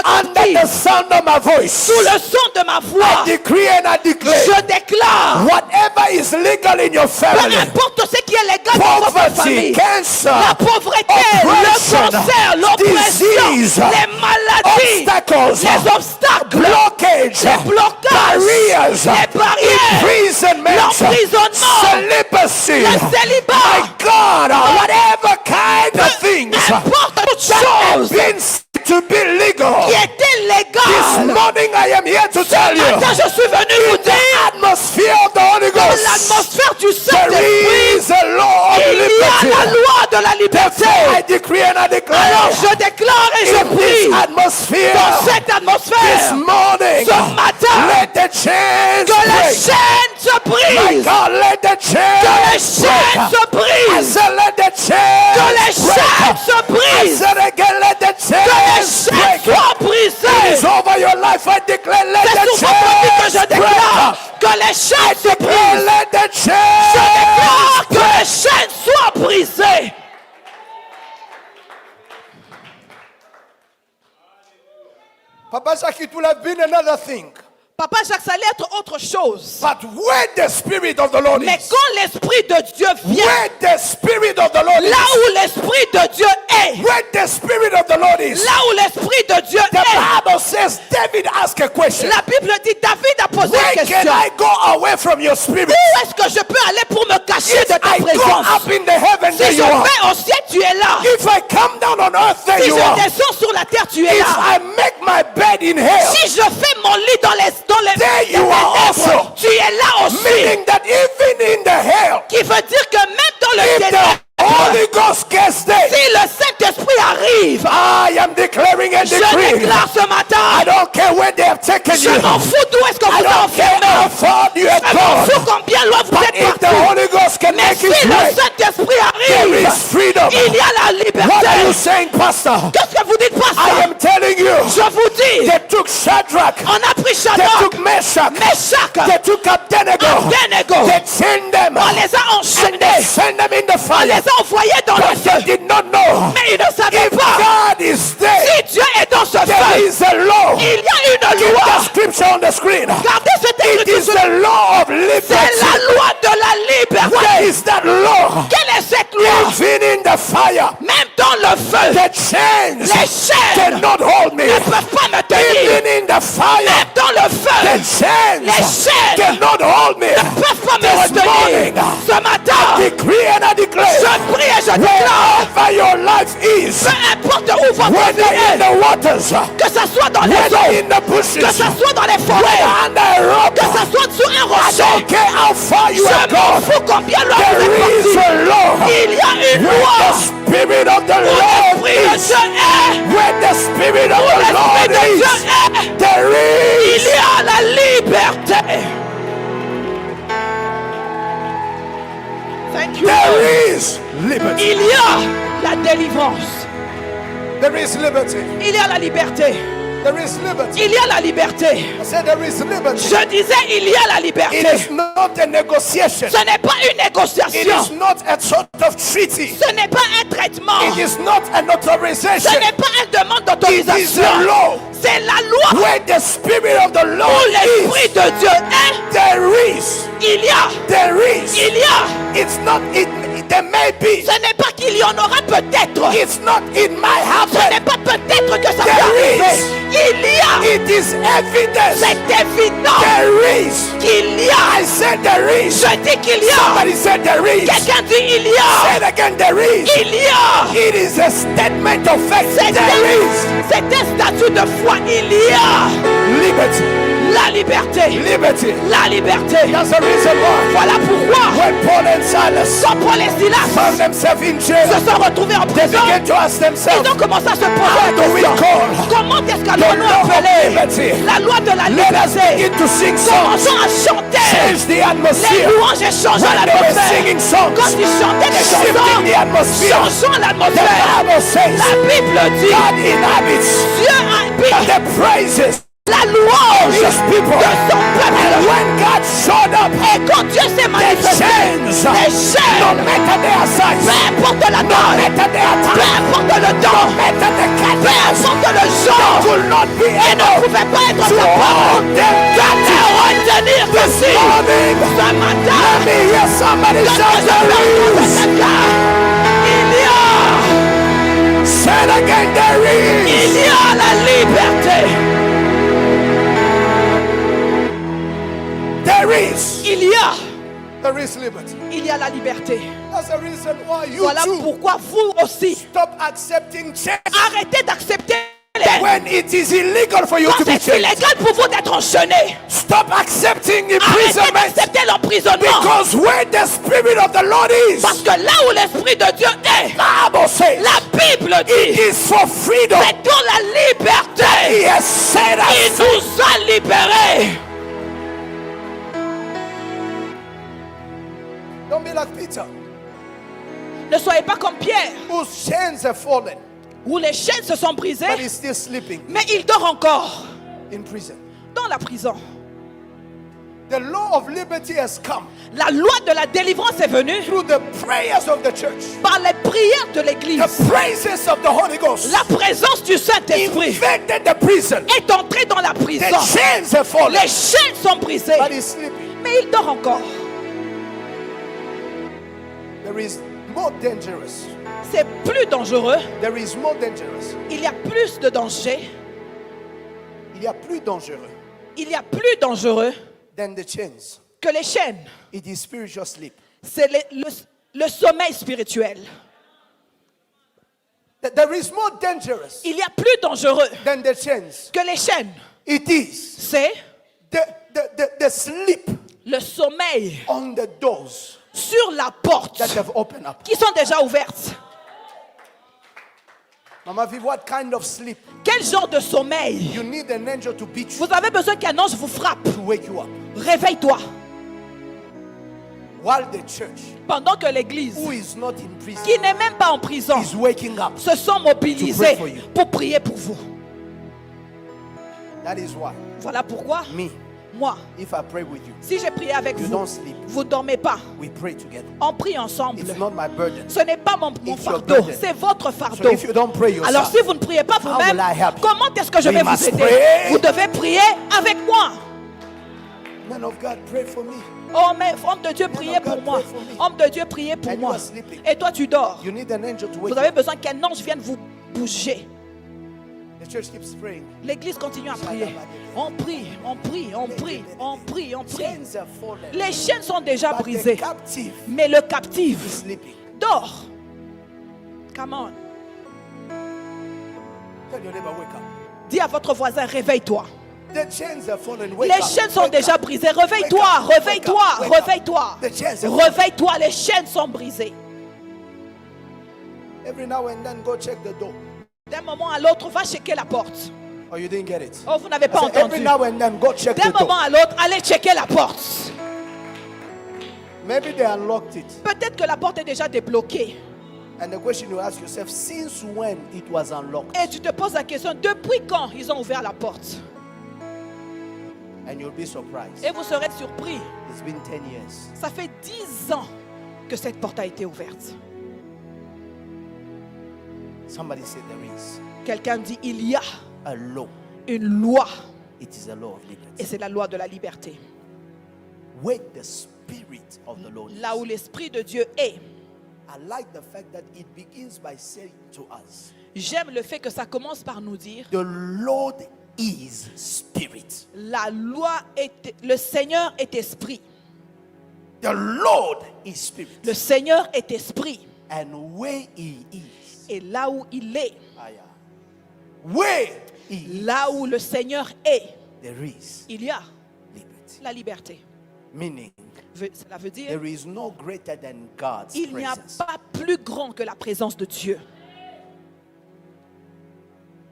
S1: Under
S2: captif.
S1: the sound of my voice,
S2: Sous le son de ma
S1: I
S2: voix,
S1: decree and I declare,
S2: je déclare,
S1: whatever is legal in your
S2: peu
S1: family,
S2: importe ce qui est légal dans votre
S1: poverty,
S2: famille,
S1: cancer,
S2: la pauvreté, le
S1: oppression,
S2: cancer, l'oppression,
S1: disease,
S2: les maladies,
S1: obstacles,
S2: les obstacles,
S1: blockage,
S2: les blocages,
S1: barriers,
S2: les barrières,
S1: imprisonment,
S2: l'emprisonnement,
S1: celibacy,
S2: le célibat,
S1: my God, whatever kind of things
S2: n'importe toute
S1: that have
S2: chose
S1: been said to be legal.
S2: qui était
S1: This
S2: légale.
S1: morning I am here to tell you,
S2: Maintenant, je suis venu vous
S1: the
S2: dire,
S1: atmosphere of the Holy
S2: dans
S1: Ghost,
S2: l'atmosphère du
S1: there
S2: Saint-Esprit,
S1: is a law of
S2: il y a la
S1: liberty.
S2: loi de la liberté.
S1: Therefore, I decree and I
S2: Alors
S1: declare,
S2: je déclare et je
S1: in this
S2: prie,
S1: atmosphere,
S2: dans cette
S1: this
S2: atmosphère,
S1: morning,
S2: ce matin,
S1: let the chains
S2: que les
S1: break.
S2: chaînes se
S1: My
S2: brisent,
S1: God, let the
S2: que les
S1: chains
S2: chaînes
S1: break.
S2: se
S1: I
S2: brisent,
S1: said, let the
S2: que les
S1: chains
S2: chaînes
S1: break.
S2: se
S1: I
S2: brisent,
S1: said again, let the
S2: que les
S1: chains
S2: chaînes
S1: break.
S2: soient
S1: It
S2: brisées.
S1: is over your life. I declare, let
S2: C'est
S1: the
S2: sur votre vie que je
S1: chains
S2: déclare
S1: break.
S2: que les chaînes se
S1: Declare,
S2: brisent.
S1: let the
S2: Je
S1: chains
S2: déclare que les chaînes soient brisées.
S1: Papa Jacques, it will have been another thing.
S2: Papa Jacques, ça allait être autre chose.
S1: But where the Spirit of the Lord
S2: Mais
S1: is,
S2: quand l'Esprit de Dieu vient,
S1: where the Spirit of the Lord
S2: là
S1: is,
S2: où l'Esprit de Dieu est,
S1: where the Spirit of the Lord is,
S2: là où l'Esprit de Dieu
S1: the
S2: est,
S1: Bible says David asked a question.
S2: la Bible dit, David a posé
S1: Where
S2: une
S1: can
S2: question.
S1: I go away from your spirit?
S2: Où est-ce que je peux aller pour me cacher
S1: If
S2: de ta
S1: I go
S2: présence?
S1: up in the heaven, there
S2: Si je
S1: you are.
S2: vais au ciel, tu es là.
S1: If I come down on earth, there
S2: Si
S1: you
S2: je
S1: are.
S2: descends sur la terre, tu es
S1: If
S2: là.
S1: I make my bed in hell,
S2: Si je fais mon lit dans les
S1: there you are
S2: ténèbres,
S1: also.
S2: tu es là aussi.
S1: meaning that even in the hell,
S2: Qui veut dire que même dans le
S1: if
S2: ténèbre,
S1: the Holy Ghost gets there,
S2: si le Saint-Esprit arrive.
S1: I am declaring and
S2: Je
S1: decreeing.
S2: déclare ce
S1: I
S2: matin.
S1: don't care where they have taken
S2: Je
S1: you.
S2: m'en fous d'où est-ce qu'on
S1: I
S2: vous a
S1: don't care
S2: enfermé.
S1: how far you have
S2: Je m'en
S1: gone.
S2: fous combien loin vous
S1: But
S2: êtes
S1: if the
S2: partis.
S1: Holy Ghost can
S2: Mais
S1: make
S2: si
S1: his
S2: le
S1: way,
S2: Saint-Esprit
S1: there
S2: arrive,
S1: is freedom.
S2: il y a la
S1: What are you
S2: liberté.
S1: saying, Pastor?
S2: Qu'est-ce que vous dites,
S1: I
S2: pasteur?
S1: am telling you,
S2: Je vous dis,
S1: they took Shadrach,
S2: on a pris
S1: they
S2: Shadrach,
S1: took Meshach,
S2: Meshach,
S1: they took Abednego,
S2: Abednego.
S1: they chained them,
S2: On les a
S1: and they
S2: enchaînés.
S1: sent them in the
S2: On les
S1: fire.
S2: a envoyés dans le
S1: But
S2: feu.
S1: they did not know
S2: Mais ils ne savaient
S1: if
S2: pas.
S1: God is there.
S2: Si Dieu est dans ce
S1: There
S2: feu,
S1: is a law.
S2: il y a une
S1: Keep
S2: loi.
S1: the scripture on the screen.
S2: Regardez cette
S1: It is
S2: écriture.
S1: the law of
S2: C'est
S1: liberty.
S2: la loi de la
S1: What
S2: liberté.
S1: is that law?
S2: Quelle est cette loi?
S1: Even in the fire,
S2: Même dans le feu,
S1: the chains
S2: les chaînes
S1: cannot hold me.
S2: ne peuvent pas me tenir.
S1: Even in the fire,
S2: Même dans le
S1: the
S2: feu,
S1: chains
S2: les chaînes
S1: cannot hold me.
S2: ne peuvent pas me
S1: This morning,
S2: retenir. Ce matin,
S1: decree and I declare,
S2: je prie et je déclare,
S1: wherever your life is,
S2: peu importe où votre vie
S1: whether in
S2: est,
S1: the waters,
S2: que ce soit dans les
S1: whether
S2: eaux,
S1: in the
S2: que
S1: bushes,
S2: ce soit dans les forêts,
S1: whether under a rock,
S2: que ce soit sur un
S1: I
S2: rocher,
S1: don't care how far you have
S2: je m'en
S1: gone.
S2: fous combien loin
S1: There
S2: vous êtes
S1: is
S2: partis.
S1: a law.
S2: Il y a une
S1: Where
S2: loi
S1: the Spirit of the
S2: où
S1: Lord
S2: l'Esprit de
S1: is,
S2: Dieu est.
S1: where the Spirit of
S2: Où
S1: the
S2: l'Esprit
S1: Lord
S2: de Dieu
S1: is,
S2: est.
S1: there
S2: Il
S1: is.
S2: y a la liberté. Thank you.
S1: There is liberty.
S2: Il y a la délivrance.
S1: There is liberty.
S2: Il y a la liberté.
S1: There is liberty.
S2: Il y a la liberté.
S1: I said there is liberty.
S2: Je disais, il y a la
S1: It
S2: liberté.
S1: is not a negotiation.
S2: Ce n'est pas une
S1: It
S2: négociation.
S1: is not a sort of treaty.
S2: Ce n'est pas un traitement.
S1: It is not an authorization.
S2: Ce n'est pas une demande
S1: It is
S2: d'autorisation.
S1: a law.
S2: C'est la loi
S1: Where the Spirit of the
S2: où
S1: Lord
S2: l'Esprit
S1: is,
S2: de Dieu est.
S1: there is.
S2: Il y a.
S1: There is.
S2: Il y a.
S1: It's not, there may be.
S2: Ce n'est pas qu'il y en aura peut-être.
S1: It's not, it might
S2: Ce
S1: happen.
S2: n'est pas peut-être que ça
S1: There
S2: va arriver.
S1: is.
S2: Il y a.
S1: It is evidence.
S2: C'est évident
S1: There is.
S2: qu'il y a.
S1: I said there is.
S2: Je dis qu'il y a.
S1: Somebody said there is.
S2: Quelqu'un dit il y
S1: Say
S2: a.
S1: it again, there is.
S2: Il y a.
S1: It is a statement of fact.
S2: C'est
S1: There is.
S2: un statut de foi. Il y a
S1: Liberty.
S2: la liberté.
S1: Liberty.
S2: La liberté.
S1: That's the reason why.
S2: Voilà pourquoi
S1: When Paul and Silas
S2: quand Paul et Silas
S1: found themselves in
S2: se
S1: jail,
S2: sont retrouvés en
S1: they
S2: prison,
S1: began to ask themselves,
S2: ils ont commencé à se
S1: how
S2: poser
S1: do
S2: la
S1: we
S2: question.
S1: call
S2: Comment est-ce
S1: the
S2: qu'allons-nous
S1: law of
S2: appeler
S1: liberty?
S2: la loi de la
S1: Let us
S2: liberté?
S1: begin to sing songs.
S2: Commençons à chanter.
S1: Change the
S2: Les
S1: atmosphere.
S2: louanges et changeons
S1: When they were
S2: l'atmosphère.
S1: singing songs,
S2: Quand ils chantaient des
S1: shifting
S2: chansons,
S1: the atmosphere,
S2: changeons
S1: the
S2: l'atmosphère.
S1: Bible says
S2: La Bible dit,
S1: God inhabits
S2: Dieu habite
S1: the praises
S2: la
S1: of
S2: louange
S1: his people.
S2: de son
S1: And
S2: peuple.
S1: when God showed up,
S2: Et quand Dieu s'est
S1: the
S2: manifesté,
S1: chains,
S2: les
S1: no
S2: chaînes,
S1: matter their size,
S2: peu importe la
S1: no
S2: taille,
S1: matter their
S2: peu
S1: time,
S2: importe le
S1: no
S2: temps,
S1: matter the
S2: peu
S1: characters,
S2: importe le genre,
S1: could not be
S2: et ne
S1: able
S2: pouvait pas être
S1: to
S2: capable
S1: hold them
S2: de
S1: captive.
S2: les retenir
S1: This
S2: ici.
S1: morning,
S2: Ce matin,
S1: let me hear somebody
S2: que
S1: shout
S2: je
S1: there
S2: parle
S1: is.
S2: de quelqu'un.
S1: Say it again, there
S2: Il
S1: is.
S2: y a la liberté.
S1: There is.
S2: Il y a.
S1: There is liberty.
S2: Il y a la liberté.
S1: That's the reason why you
S2: Voilà
S1: too
S2: pourquoi vous aussi,
S1: stop accepting change
S2: arrêtez d'accepter les...
S1: when it is illegal for you
S2: Quand
S1: to be
S2: c'est
S1: changed.
S2: illégal pour vous d'être enchaîné,
S1: Stop accepting
S2: arrêtez
S1: imprisonment
S2: d'accepter l'emprisonnement.
S1: because where the Spirit of the Lord is,
S2: Parce que là où l'Esprit de Dieu est,
S1: Bible says
S2: la Bible
S1: it
S2: dit,
S1: is for freedom.
S2: c'est pour la
S1: He
S2: liberté.
S1: has set
S2: Il
S1: us.
S2: nous a libérés.
S1: Don't be like Peter,
S2: Ne soyez pas comme Pierre,
S1: whose chains have fallen,
S2: où les chaînes se sont brisées,
S1: but he's still sleeping
S2: mais il dort encore
S1: in prison.
S2: dans la prison.
S1: The law of liberty has come
S2: La loi de la délivrance est venue
S1: through the prayers of the church,
S2: par les prières de l'Église.
S1: the praises of the Holy Ghost.
S2: La présence du Saint-Esprit
S1: Invaded the prison.
S2: est entrée dans la
S1: The
S2: prison.
S1: chains have fallen,
S2: Les chaînes sont brisées,
S1: but he's sleeping.
S2: mais il dort encore.
S1: There is more dangerous.
S2: C'est plus dangereux.
S1: There is more dangerous.
S2: Il y a plus de danger.
S1: Il y a plus dangereux
S2: Il y a plus dangereux
S1: than the chains.
S2: que les chaînes.
S1: It is spiritual sleep.
S2: C'est le sommeil spirituel.
S1: There is more dangerous
S2: Il y a plus dangereux
S1: than the chains.
S2: que les chaînes.
S1: It is
S2: C'est
S1: the sleep
S2: le sommeil
S1: on the doors
S2: sur la porte
S1: that have opened up.
S2: qui sont déjà ouvertes.
S1: Mama V, what kind of sleep?
S2: Quel genre de sommeil?
S1: You need an angel to beat you,
S2: Vous avez besoin qu'un ange vous frappe.
S1: to wake you up.
S2: Réveille-toi.
S1: While the church,
S2: Pendant que l'église,
S1: who is not in prison,
S2: qui n'est même pas en prison,
S1: is waking up.
S2: se sont
S1: To pray
S2: mobilisés
S1: for you.
S2: pour prier pour vous.
S1: That is why,
S2: Voilà pourquoi,
S1: me,
S2: moi,
S1: if I pray with you,
S2: si j'ai prié avec
S1: you
S2: vous,
S1: don't sleep.
S2: vous ne dormez pas.
S1: We pray together.
S2: On prie ensemble.
S1: It's not my burden.
S2: Ce n'est pas mon
S1: It's your
S2: fardeau,
S1: burden.
S2: c'est votre
S1: So
S2: fardeau.
S1: if you don't pray yourself,
S2: Alors si vous ne priez pas vous-même,
S1: will I help you?
S2: comment est-ce que je
S1: We
S2: vais vous
S1: must
S2: aider?
S1: pray.
S2: Vous devez prier avec moi.
S1: man of God, pray for me.
S2: Oh, mais homme de Dieu, priez
S1: of
S2: pour
S1: God,
S2: moi.
S1: pray for me.
S2: Homme de Dieu, priez pour
S1: And you
S2: moi.
S1: are sleeping.
S2: Et toi, tu dors.
S1: You need an angel to wake
S2: Vous avez
S1: you up.
S2: besoin qu'un ange vienne vous bouger.
S1: The church keeps praying.
S2: L'église continue à prier. On prie, on prie, on prie, on prie, on prie.
S1: Chains are fallen.
S2: Les chaînes sont déjà
S1: But the
S2: brisées.
S1: captive
S2: Mais le
S1: is
S2: captif
S1: sleeping.
S2: dort. Come on.
S1: Tell your neighbor, wake up.
S2: Dis à votre voisin, réveille-toi.
S1: The chains are fallen. Wake
S2: Les
S1: up.
S2: chaînes sont
S1: Wake
S2: déjà
S1: up.
S2: brisées. Réveille-toi,
S1: Wake up.
S2: réveille-toi,
S1: Wake up.
S2: réveille-toi.
S1: The chains are fallen.
S2: Réveille-toi, les chaînes sont brisées.
S1: Every now and then, go check the door.
S2: D'un moment à l'autre, va checker la porte.
S1: Oh, you didn't get it.
S2: Oh, vous n'avez
S1: I
S2: pas
S1: said, every
S2: entendu.
S1: now and then, go check
S2: D'un
S1: the door.
S2: moment à l'autre, allez checker la porte.
S1: Maybe they unlocked it.
S2: Peut-être que la porte est déjà débloquée.
S1: And the question you ask yourself, since when it was unlocked?
S2: Et tu te poses la question, depuis quand ils ont ouvert la porte?
S1: And you'll be surprised.
S2: Et vous serez surpris.
S1: It's been 10 years.
S2: Ça fait 10 ans que cette porte a été ouverte.
S1: Somebody said there is
S2: Quelqu'un dit, il y a
S1: a law.
S2: une loi.
S1: It is a law of
S2: Et
S1: liberty.
S2: c'est la loi de la liberté.
S1: Where the spirit of the Lord is.
S2: Là où l'Esprit de Dieu est.
S1: I like the fact that it begins by saying to us,
S2: J'aime le fait que ça commence par nous dire,
S1: the Lord is spirit.
S2: la loi est, le Seigneur est esprit.
S1: The Lord is spirit.
S2: Le Seigneur est esprit.
S1: And where he is,
S2: Et là où il est,
S1: where he is,
S2: là où le Seigneur est,
S1: there is
S2: il y a
S1: liberty.
S2: la liberté.
S1: Meaning,
S2: Cela veut dire,
S1: there is no greater than God's
S2: il n'y a
S1: presence.
S2: pas plus grand que la présence de Dieu.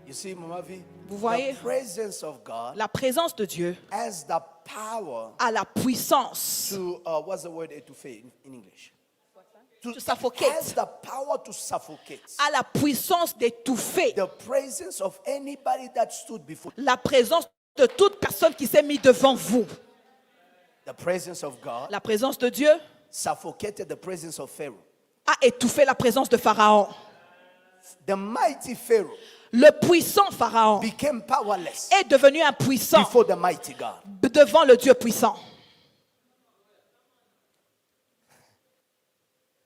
S1: You see, Mama V,
S2: Vous voyez?
S1: the presence of God
S2: La présence de Dieu
S1: has the power
S2: a la puissance
S1: to, what's the word étouffer in English?
S2: to suffocate,
S1: Has the power to suffocate
S2: a la puissance d'étouffer
S1: the presence of anybody that stood before.
S2: la présence de toute personne qui s'est mise devant vous.
S1: The presence of God
S2: La présence de Dieu
S1: suffocated the presence of Pharaoh.
S2: a étouffé la présence de Pharaon.
S1: The mighty Pharaoh
S2: Le puissant Pharaon
S1: became powerless
S2: est devenu impuissant
S1: before the mighty God.
S2: devant le Dieu puissant.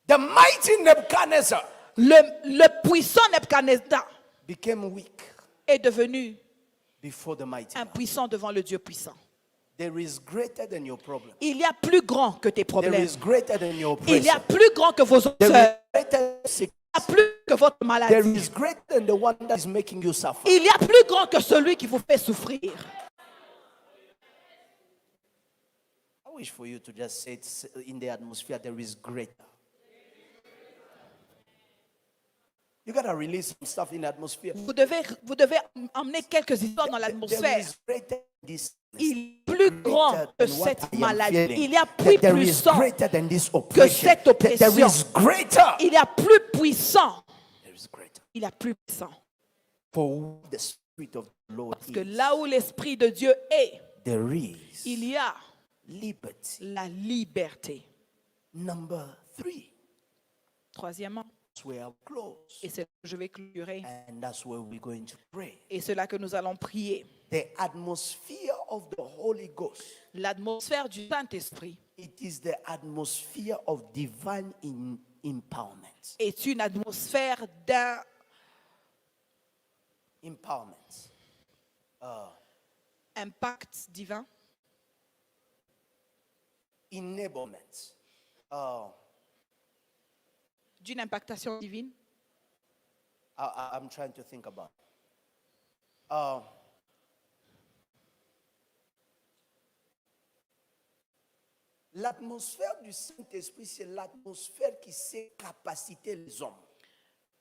S1: The mighty Nebuchadnezzar
S2: Le puissant Nebuchadnezzar
S1: became weak
S2: est devenu
S1: before the mighty God.
S2: impuissant devant le Dieu puissant.
S1: There is greater than your problem.
S2: Il y a plus grand que tes
S1: There
S2: problèmes.
S1: is greater than your
S2: Il y a
S1: pressure.
S2: plus grand que vos
S1: There
S2: oppresseurs.
S1: is greater than sick-
S2: Il y a plus que votre
S1: There
S2: maladie.
S1: is greater than the one that is making you suffer.
S2: Il y a plus grand que celui qui vous fait souffrir.
S1: I wish for you to just say it in the atmosphere, there is greater. You gotta release some stuff in the atmosphere.
S2: Vous devez emmener quelques histoires dans
S1: There
S2: l'atmosphère.
S1: is greater than this.
S2: Il est plus grand
S1: Greater
S2: que
S1: than what
S2: cette
S1: I am
S2: maladie.
S1: feeling.
S2: Il y a plus
S1: There is
S2: puissant.
S1: greater than this
S2: que
S1: oppression.
S2: cette oppression.
S1: There is greater.
S2: Il y a plus puissant.
S1: There is greater.
S2: Il y a plus puissant.
S1: For who the Spirit of the Lord
S2: Parce que
S1: is,
S2: là où l'Esprit de Dieu est,
S1: there is
S2: il y a
S1: liberty.
S2: la liberté.
S1: Number 3,
S2: Troisièmement,
S1: that's where I'll close.
S2: et c'est là que je vais clôturer,
S1: And that's where we're going to pray.
S2: et c'est là que nous allons prier.
S1: The atmosphere of the Holy Ghost.
S2: L'atmosphère du Saint-Esprit
S1: It is the atmosphere of divine empowerment.
S2: est une atmosphère
S1: Empowerment.
S2: d'impact divin,
S1: Enablement.
S2: d'une impactation divine.
S1: I'm trying to think about. L'atmosphère du Saint-Esprit, c'est l'atmosphère qui sait capaciter les hommes.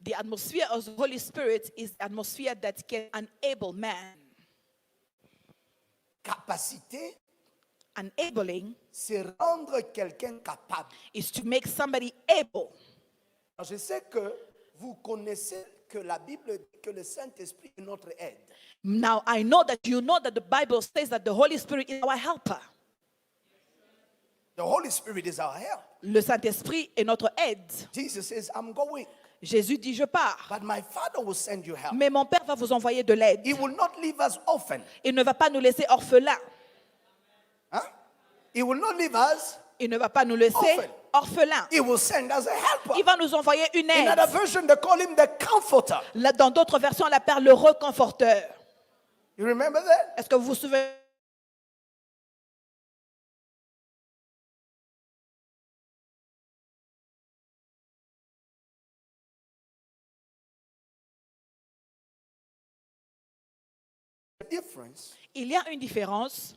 S2: The atmosphere of the Holy Spirit is the atmosphere that can enable man.
S1: Capacité,
S2: Enabling
S1: c'est rendre quelqu'un capable.
S2: is to make somebody able.
S1: Alors, je sais que vous connaissez que la Bible dit que le Saint-Esprit est notre aide.
S2: Now, I know that you know that the Bible says that the Holy Spirit is our helper.
S1: The Holy Spirit is our help.
S2: Le Saint-Esprit est notre aide.
S1: Jesus says, I'm going,
S2: Jésus dit, je pars.
S1: but my Father will send you help.
S2: Mais mon Père va vous envoyer de l'aide.
S1: He will not leave us orphan.
S2: Il ne va pas nous laisser orphelins.
S1: Huh? He will not leave us.
S2: Il ne va pas nous laisser orphelins.
S1: He will send us a helper.
S2: Il va nous envoyer une
S1: In
S2: aide.
S1: another version, they call him the comforter.
S2: Là, dans d'autres versions, on l'appelle le reconforteur.
S1: You remember that?
S2: Est-ce que vous vous souvenez?
S1: The difference
S2: Il y a une différence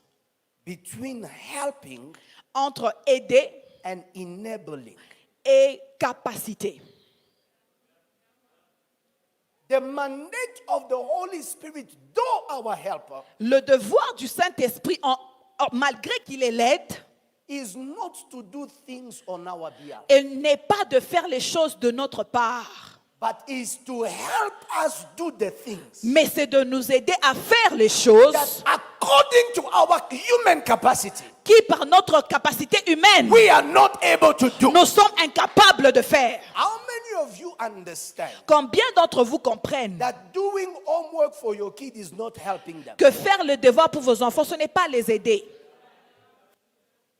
S1: between helping
S2: entre aider
S1: and enabling.
S2: et capacité.
S1: The mandate of the Holy Spirit, though our helper,
S2: Le devoir du Saint-Esprit, malgré qu'il est l'aide,
S1: is not to do things on our behalf,
S2: n'est pas de faire les choses de notre part,
S1: but is to help us do the things
S2: mais c'est de nous aider à faire les choses
S1: that according to our human capacity,
S2: qui, par notre capacité humaine,
S1: we are not able to do.
S2: nous sommes incapables de faire.
S1: How many of you understand
S2: Combien d'entre vous comprennent
S1: that doing homework for your kid is not helping them?
S2: que faire le devoir pour vos enfants, ce n'est pas les aider.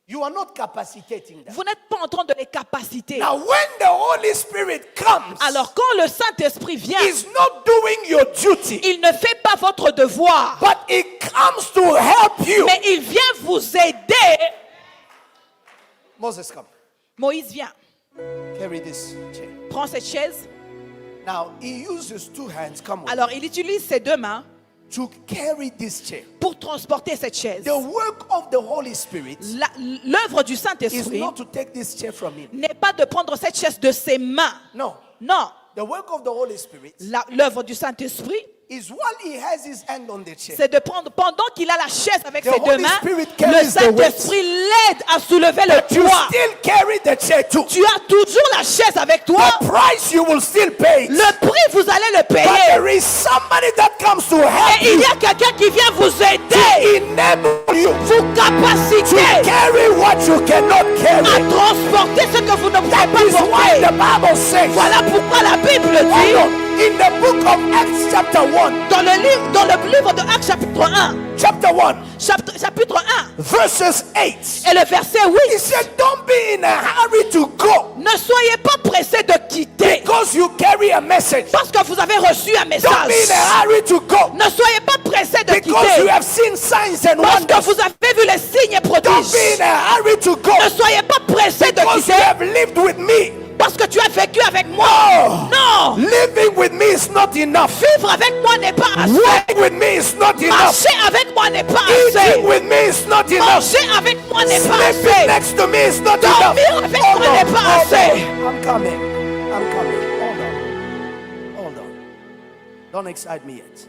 S1: You are not capacitating them.
S2: Vous n'êtes pas en train de les capaciter.
S1: Now, when the Holy Spirit comes,
S2: Alors quand le Saint-Esprit vient,
S1: He's not doing your duty,
S2: il ne fait pas votre devoir,
S1: but He comes to help you.
S2: mais il vient vous aider.
S1: Moses, come.
S2: Moïse vient,
S1: Carry this chair.
S2: prend cette chaise.
S1: Now, he uses two hands, come on,
S2: Alors il utilise ses deux mains
S1: to carry this chair.
S2: pour transporter cette chaise.
S1: The work of the Holy Spirit
S2: L'œuvre du
S1: is
S2: Saint-Esprit
S1: not to take this chair from him.
S2: n'est pas de prendre cette chaise de ses mains.
S1: No.
S2: Non,
S1: The work of the Holy Spirit
S2: l'œuvre du Saint-Esprit,
S1: is while he has his hand on the chair,
S2: c'est de prendre, pendant qu'il a la chaise avec
S1: The
S2: ses deux
S1: Holy
S2: mains,
S1: Spirit
S2: le
S1: carries the
S2: Saint-Esprit l'aide à soulever le
S1: you
S2: poids.
S1: still carry the chair too.
S2: Tu as toujours la chaise avec toi.
S1: The price you will still pay.
S2: Le prix, vous allez le
S1: But
S2: payer.
S1: there is somebody that comes to help
S2: Et il
S1: you,
S2: y a quelqu'un qui vient vous
S1: to
S2: aider,
S1: enable you,
S2: vous capaciter
S1: carry what you cannot
S2: à
S1: carry.
S2: transporter ce que vous ne pouvez
S1: That is
S2: pas
S1: why
S2: porter.
S1: the Bible says,
S2: Voilà pourquoi la Bible
S1: hold
S2: dit,
S1: on, in the book of Acts chapter 1,
S2: dans le livre de Actes chapitre 1, chapitre 1
S1: verses 8,
S2: et le verset
S1: he
S2: 8,
S1: said, don't be in a hurry to go
S2: ne soyez pas pressés de quitter
S1: because you carry a message.
S2: parce que vous avez reçu un
S1: Don't be
S2: message.
S1: in a hurry to go
S2: Ne soyez pas pressés de
S1: because you
S2: quitter
S1: have seen signs and
S2: parce que
S1: wonders.
S2: vous avez vu les signes et
S1: Don't be
S2: prodiges.
S1: in a hurry to go
S2: Ne soyez pas pressés de
S1: because you
S2: quitter
S1: have lived with me.
S2: parce que tu as vécu avec moi.
S1: Oh.
S2: Non,
S1: Living with me is not enough.
S2: vivre avec moi n'est pas assez.
S1: Walking with me is not enough.
S2: Marcher avec moi n'est pas
S1: Eating
S2: assez.
S1: with me is not enough.
S2: Manger avec moi n'est pas
S1: Sleeping
S2: assez.
S1: next to me is not enough.
S2: Dormir avec moi n'est pas assez.
S1: I'm coming. I'm coming. Hold on. Hold on. Don't excite me yet.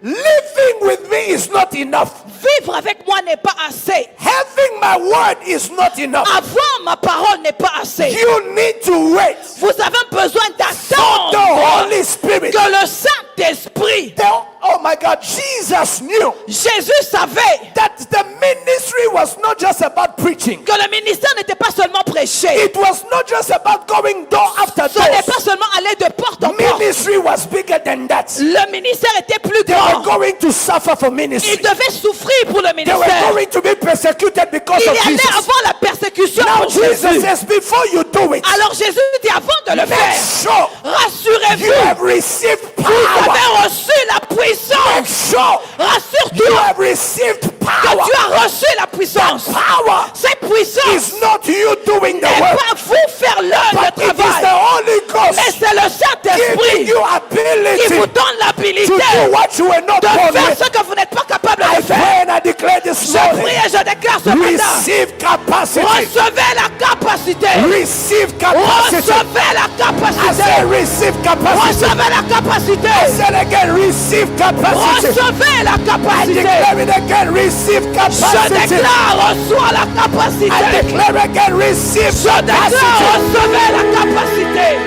S1: Living with me is not enough.
S2: Vivre avec moi n'est pas assez.
S1: Having my word is not enough.
S2: Avoir ma parole n'est pas assez.
S1: You need to wait
S2: Vous avez besoin
S1: for the
S2: d'attendre
S1: Holy Spirit.
S2: que le Saint-Esprit,
S1: Oh my God, Jesus knew
S2: Jésus savait
S1: that the ministry was not just about preaching.
S2: que le ministère n'était pas seulement prêcher.
S1: It was not just about going door after
S2: Ce n'est pas
S1: door.
S2: seulement aller de porte en porte.
S1: Ministry was bigger than that.
S2: Le ministère était plus
S1: They were
S2: grand.
S1: going to suffer for ministry.
S2: Il devait souffrir pour le
S1: They were
S2: ministère.
S1: going to be persecuted because
S2: Il
S1: of
S2: allait
S1: Jesus.
S2: avoir la persécution
S1: Now
S2: pour
S1: Jesus
S2: Jésus.
S1: says, before you do it,
S2: Alors Jésus dit avant de le
S1: make
S2: faire,
S1: sure you
S2: rassurez-vous,
S1: have received
S2: vous
S1: power.
S2: avez reçu la puissance.
S1: Make sure you
S2: Rassure-toi
S1: have received
S2: que
S1: power.
S2: tu as reçu la puissance.
S1: Power
S2: Cette puissance
S1: is not you doing the
S2: n'est
S1: work,
S2: pas vous faire l'œuvre
S1: but
S2: de
S1: it is the
S2: travail,
S1: Holy
S2: mais
S1: Ghost
S2: c'est le Saint-Esprit
S1: giving you
S2: qui
S1: ability
S2: vous donne
S1: to
S2: l'habilité
S1: do what you were not
S2: de
S1: born
S2: faire
S1: with.
S2: ce que vous n'êtes pas capable
S1: I
S2: de faire.
S1: pray and I declare this this
S2: Je
S1: morning.
S2: prie et je déclare ce matin.
S1: Receive capacity.
S2: Recevez la capacité.
S1: Receive capacity.
S2: Recevez la
S1: I
S2: capacité.
S1: say receive capacity.
S2: Recevez la
S1: I
S2: capacité.
S1: said again, receive capacity.
S2: Recevez la
S1: I
S2: capacité.
S1: declare it again, receive
S2: Je
S1: capacity.
S2: déclare, reçois la capacité.
S1: I declare again, receive
S2: Je déclare,
S1: capacity.
S2: recevez la capacité.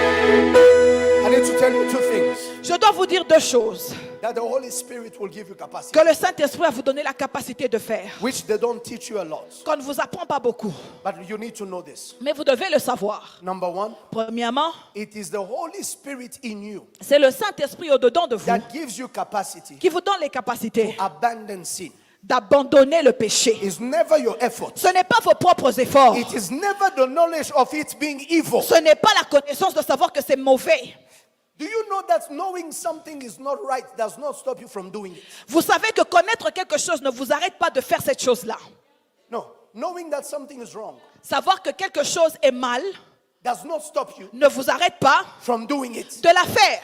S1: I need to tell you two things.
S2: Je dois vous dire deux choses.
S1: That the Holy Spirit will give you capacity,
S2: Que le Saint-Esprit va vous donner la capacité de faire.
S1: which they don't teach you a lot.
S2: Qu'on ne vous apprend pas beaucoup.
S1: But you need to know this.
S2: Mais vous devez le savoir.
S1: Number one,
S2: Premièrement,
S1: it is the Holy Spirit in you
S2: c'est le Saint-Esprit au-dedans de vous
S1: that gives you capacity
S2: qui vous donne les capacités
S1: to abandon sin.
S2: d'abandonner le péché.
S1: It's never your effort.
S2: Ce n'est pas vos propres efforts.
S1: It is never the knowledge of it being evil.
S2: Ce n'est pas la connaissance de savoir que c'est mauvais.
S1: Do you know that knowing something is not right does not stop you from doing it?
S2: Vous savez que connaître quelque chose ne vous arrête pas de faire cette chose-là.
S1: No. Knowing that something is wrong
S2: Savoir que quelque chose est mal
S1: does not stop you
S2: ne vous arrête pas
S1: from doing it.
S2: de la faire.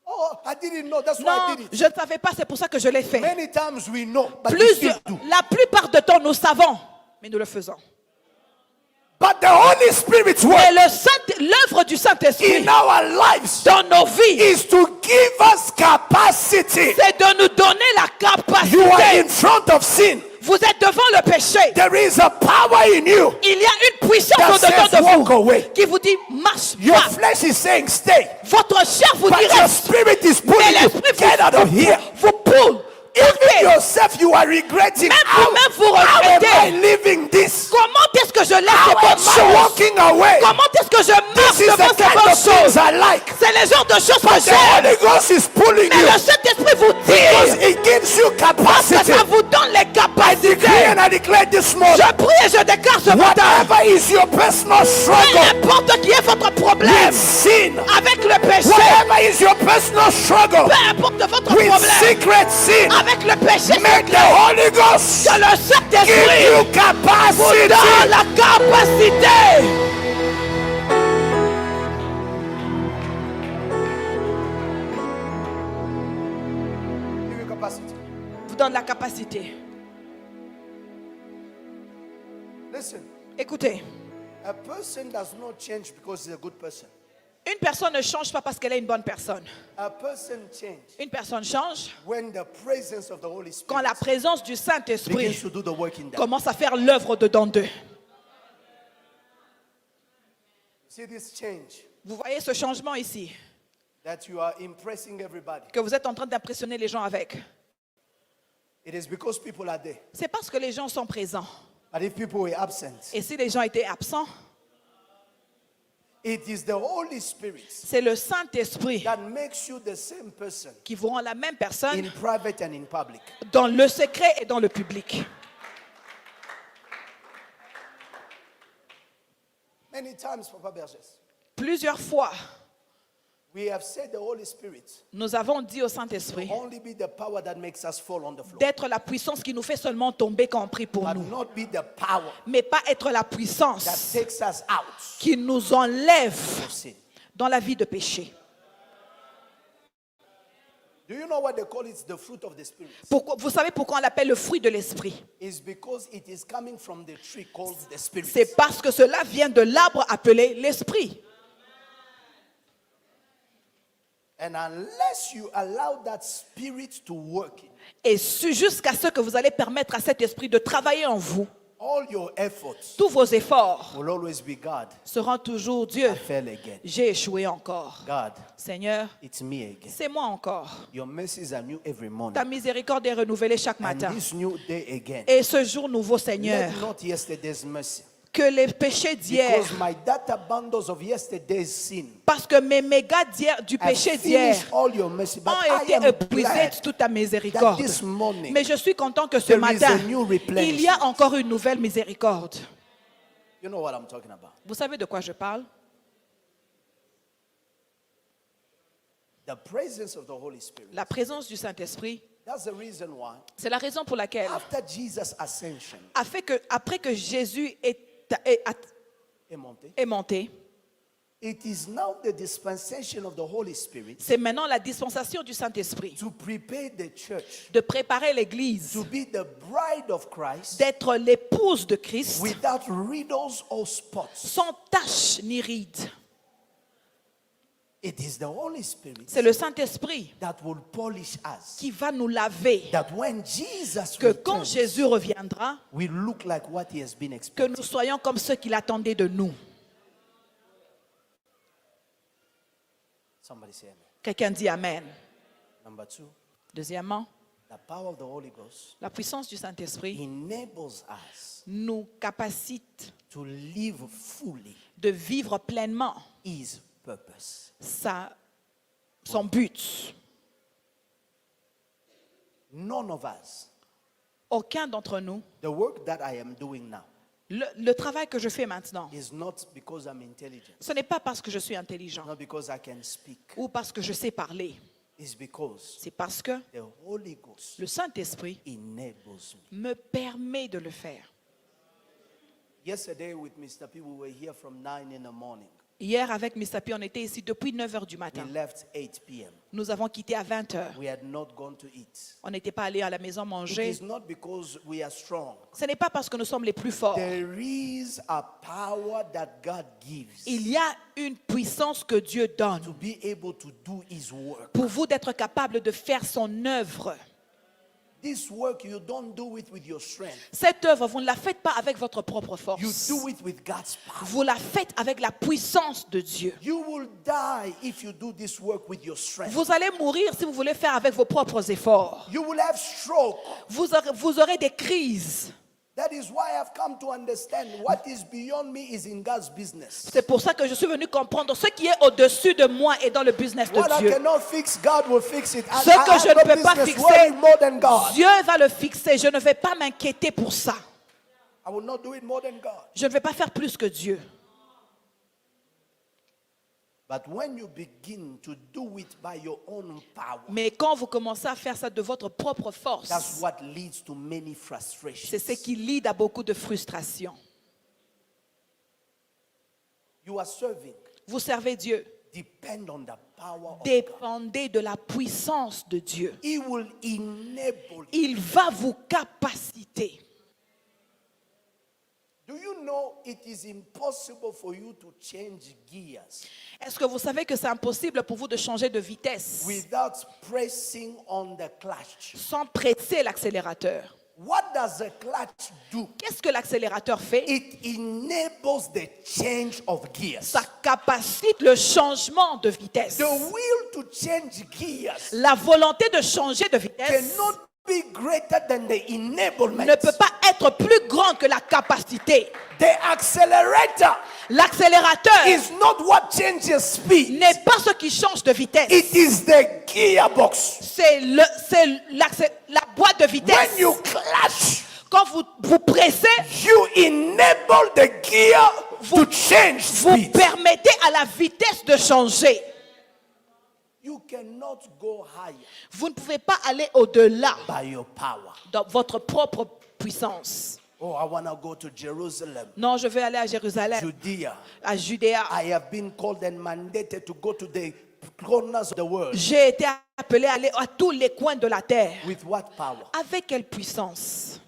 S1: Oh, I didn't know. That's why
S2: Non,
S1: I did it.
S2: je ne savais pas, c'est pour ça que je l'ai fait.
S1: Many times we know, but we still do.
S2: La plupart du temps, nous savons, mais nous le faisons.
S1: But the Holy Spirit's
S2: Et
S1: work
S2: l'œuvre du Saint-Esprit
S1: in our lives
S2: dans nos vies,
S1: is to give us capacity.
S2: c'est de nous donner la
S1: You are
S2: capacité.
S1: in front of sin.
S2: Vous êtes devant le péché.
S1: There is a power in you.
S2: Il y a une puissance
S1: That
S2: au-dedans
S1: says,
S2: de
S1: walk
S2: vous
S1: away.
S2: qui vous dit marche
S1: Your
S2: pas.
S1: flesh is saying stay.
S2: Votre chair vous
S1: But
S2: dit
S1: your
S2: reste.
S1: spirit is
S2: Mais
S1: pulling you.
S2: l'esprit
S1: Get out of here.
S2: vous pousse.
S1: Even yourself, you are regretting.
S2: Même
S1: How,
S2: vous-même, vous
S1: how am I
S2: regrettez.
S1: living this?
S2: Comment est-ce que je laisse
S1: How
S2: ces
S1: am
S2: bonnes
S1: I
S2: choses?
S1: walking away?
S2: Comment est-ce que je marche
S1: This is
S2: devant
S1: the
S2: ces
S1: kind
S2: bonnes
S1: of things
S2: choses?
S1: I like.
S2: C'est le genre de choses que
S1: But the
S2: j'aime.
S1: Holy Ghost is pulling
S2: Mais
S1: you
S2: le Saint-Esprit vous
S1: because
S2: dit
S1: it gives you
S2: parce que
S1: capacity.
S2: ça vous donne les
S1: I decree
S2: capacités.
S1: and I declare this morning,
S2: Je prie et je déclare ce matin.
S1: whatever is your personal
S2: Peu
S1: struggle
S2: importe qui est votre problème
S1: with sin,
S2: avec le péché,
S1: whatever is your personal struggle
S2: peu importe votre
S1: with
S2: problème
S1: secret sin,
S2: avec le péché,
S1: make the Holy Ghost
S2: que le
S1: give
S2: Saint-Esprit
S1: you
S2: vous
S1: capacity.
S2: donne la capacité.
S1: Give you capacity.
S2: Vous donne la capacité.
S1: Listen,
S2: Écoutez,
S1: a person does not change because he's a good person.
S2: une personne ne change pas parce qu'elle est une bonne personne.
S1: A person changes
S2: Une personne change
S1: when the presence of the Holy
S2: quand
S1: Spirit
S2: la présence du
S1: begins
S2: Saint-Esprit
S1: to do the work in them.
S2: commence à faire l'œuvre dedans d'eux.
S1: See this change
S2: Vous voyez ce changement ici,
S1: that you are impressing everybody.
S2: que vous êtes en train d'impressionner les gens avec.
S1: It is because people are there.
S2: C'est parce que les gens sont présents.
S1: But if people were absent,
S2: Et si les gens étaient absents,
S1: it is the Holy Spirit
S2: c'est le Saint-Esprit
S1: that makes you the same person
S2: qui vous rend la même personne
S1: in private and in public.
S2: dans le secret et dans le public.
S1: Many times, Papa Berges,
S2: Plusieurs fois,
S1: we have said the Holy Spirit
S2: nous avons dit au Saint-Esprit
S1: only be the power that makes us fall on the floor,
S2: d'être la puissance qui nous fait seulement tomber quand on prie pour
S1: but
S2: nous.
S1: not be the power
S2: Mais pas être la
S1: that
S2: puissance
S1: takes us out
S2: qui nous enlève
S1: of sin.
S2: dans la vie de péché.
S1: Do you know what they call it? The fruit of the Spirit.
S2: Vous savez pourquoi on l'appelle le fruit de l'esprit?
S1: It's because it is coming from the tree called the Spirit.
S2: C'est parce que cela vient de l'arbre appelé l'esprit.
S1: And unless you allow that Spirit to work in
S2: Et jusqu'à ce que vous allez permettre à cet esprit de travailler en vous,
S1: all your efforts,
S2: tous vos efforts
S1: will always be God.
S2: seront toujours Dieu.
S1: I fell again.
S2: J'ai échoué encore.
S1: God,
S2: Seigneur,
S1: it's me again.
S2: c'est moi encore.
S1: Your mercies are new every morning.
S2: Ta miséricorde est renouvelée chaque
S1: And
S2: matin.
S1: this new day again.
S2: Et ce jour nouveau, Seigneur,
S1: Let not yesterday's mercy.
S2: que les péchés d'hier,
S1: Because my data bundles of yesterday's sin
S2: parce que mes mégas d'hier, du
S1: have
S2: péché d'hier,
S1: finished all your mercy. But
S2: ont
S1: I
S2: été
S1: am
S2: épuisés
S1: glad
S2: de toute ta
S1: that
S2: miséricorde.
S1: this morning
S2: Mais je suis content que ce
S1: there is
S2: matin,
S1: a new replenishment.
S2: il y a encore une nouvelle miséricorde.
S1: You know what I'm talking about.
S2: Vous savez de quoi je parle?
S1: The presence of the Holy Spirit.
S2: La présence du Saint-Esprit,
S1: That's the reason why
S2: c'est la raison pour laquelle,
S1: after Jesus' ascension
S2: après que Jésus est
S1: est monté,
S2: monté,
S1: It is now the dispensation of the Holy Spirit
S2: C'est maintenant la dispensation du Saint-Esprit
S1: to prepare the church
S2: de préparer l'Église,
S1: to be the bride of Christ
S2: d'être l'épouse de Christ,
S1: without riddles or spots.
S2: sans tache ni ride.
S1: It is the Holy Spirit
S2: C'est le Saint-Esprit
S1: that will polish us.
S2: qui va nous laver.
S1: That when Jesus
S2: Que quand
S1: returns,
S2: Jésus reviendra,
S1: we look like what he has been
S2: que
S1: expecting.
S2: nous soyons comme ceux qu'il attendait de nous.
S1: Somebody say amen.
S2: Quelqu'un dit Amen.
S1: Number two,
S2: Deuxièmement,
S1: the power of the Holy Ghost
S2: la puissance du Saint-Esprit
S1: enables us
S2: nous capacite
S1: to live fully
S2: de vivre pleinement
S1: his purpose.
S2: son but.
S1: None of us,
S2: Aucun d'entre nous,
S1: the work that I am doing now
S2: le travail que je fais maintenant,
S1: is not because I'm intelligent,
S2: ce n'est pas parce que je suis intelligent
S1: not because I can speak.
S2: ou parce que je sais parler.
S1: It's because
S2: C'est parce que
S1: the Holy Ghost
S2: le Saint-Esprit
S1: enables me.
S2: me permet de le faire.
S1: Yesterday with Mr. P, we were here from 9 in the morning.
S2: Hier, avec Mr. P, on était ici depuis 9 h du
S1: We
S2: matin.
S1: left 8 p.m.
S2: Nous avons quitté à 20 h.
S1: We had not gone to eat.
S2: On n'était pas allé à la maison
S1: It
S2: manger.
S1: is not because we are strong.
S2: Ce n'est pas parce que nous sommes les plus forts.
S1: There is a power that God gives
S2: Il y a une puissance que Dieu
S1: to
S2: donne
S1: be able to do his work.
S2: pour vous d'être capable de faire son œuvre.
S1: This work, you don't do it with your strength.
S2: Cette œuvre, vous ne la faites pas avec votre propre
S1: You
S2: force.
S1: do it with God's power.
S2: Vous la faites avec la puissance de Dieu.
S1: You will die if you do this work with your strength.
S2: Vous allez mourir si vous voulez faire avec vos propres efforts.
S1: You will have stroke.
S2: Vous aurez des crises.
S1: That is why I've come to understand what is beyond me is in God's business.
S2: C'est pour ça que je suis venu comprendre ce qui est au-dessus de moi et dans le business de
S1: What I
S2: Dieu.
S1: cannot fix, God will fix it. And
S2: Ce que
S1: I
S2: je
S1: have
S2: ne
S1: no
S2: peux pas
S1: business
S2: fixer,
S1: worrying more than God.
S2: Dieu va le fixer. Je ne vais pas m'inquiéter pour ça.
S1: I will not do it more than God.
S2: Je ne vais pas faire plus que Dieu.
S1: But when you begin to do it by your own power,
S2: Mais quand vous commencez à faire ça de votre propre
S1: that's
S2: force,
S1: what leads to many frustrations.
S2: c'est ce qui lead à beaucoup de frustration.
S1: You are serving.
S2: Vous servez Dieu.
S1: Depend on the power of God.
S2: Dépendez de la puissance de Dieu.
S1: He will enable you.
S2: Il va vous capaciter.
S1: Do you know it is impossible for you to change gears
S2: Est-ce que vous savez que c'est impossible pour vous de changer de vitesse
S1: without pressing on the clutch?
S2: sans presser l'accélérateur?
S1: What does the clutch do?
S2: Qu'est-ce que l'accélérateur fait?
S1: It enables the change of gears.
S2: Ça capacite le changement de vitesse.
S1: The will to change gears
S2: La volonté de changer de vitesse
S1: cannot be greater than the enablement.
S2: ne peut pas être plus grande que la capacité.
S1: The accelerator
S2: L'accélérateur
S1: is not what changes speed.
S2: n'est pas ce qui change de vitesse.
S1: It is the gearbox.
S2: C'est la boîte de vitesse.
S1: When you clutch,
S2: Quand vous pressez,
S1: you enable the gear to change
S2: vous
S1: speed.
S2: permettez à la vitesse de changer.
S1: You cannot go higher
S2: Vous ne pouvez pas aller au-delà
S1: by your power.
S2: de votre propre puissance.
S1: Oh, I want to go to Jerusalem,
S2: Non, je vais aller à Jérusalem,
S1: Judea.
S2: à Judéa.
S1: I have been called and mandated to go to the corners of the world.
S2: J'ai été appelé à aller à tous les coins de la terre.
S1: With what power?
S2: Avec quelle puissance?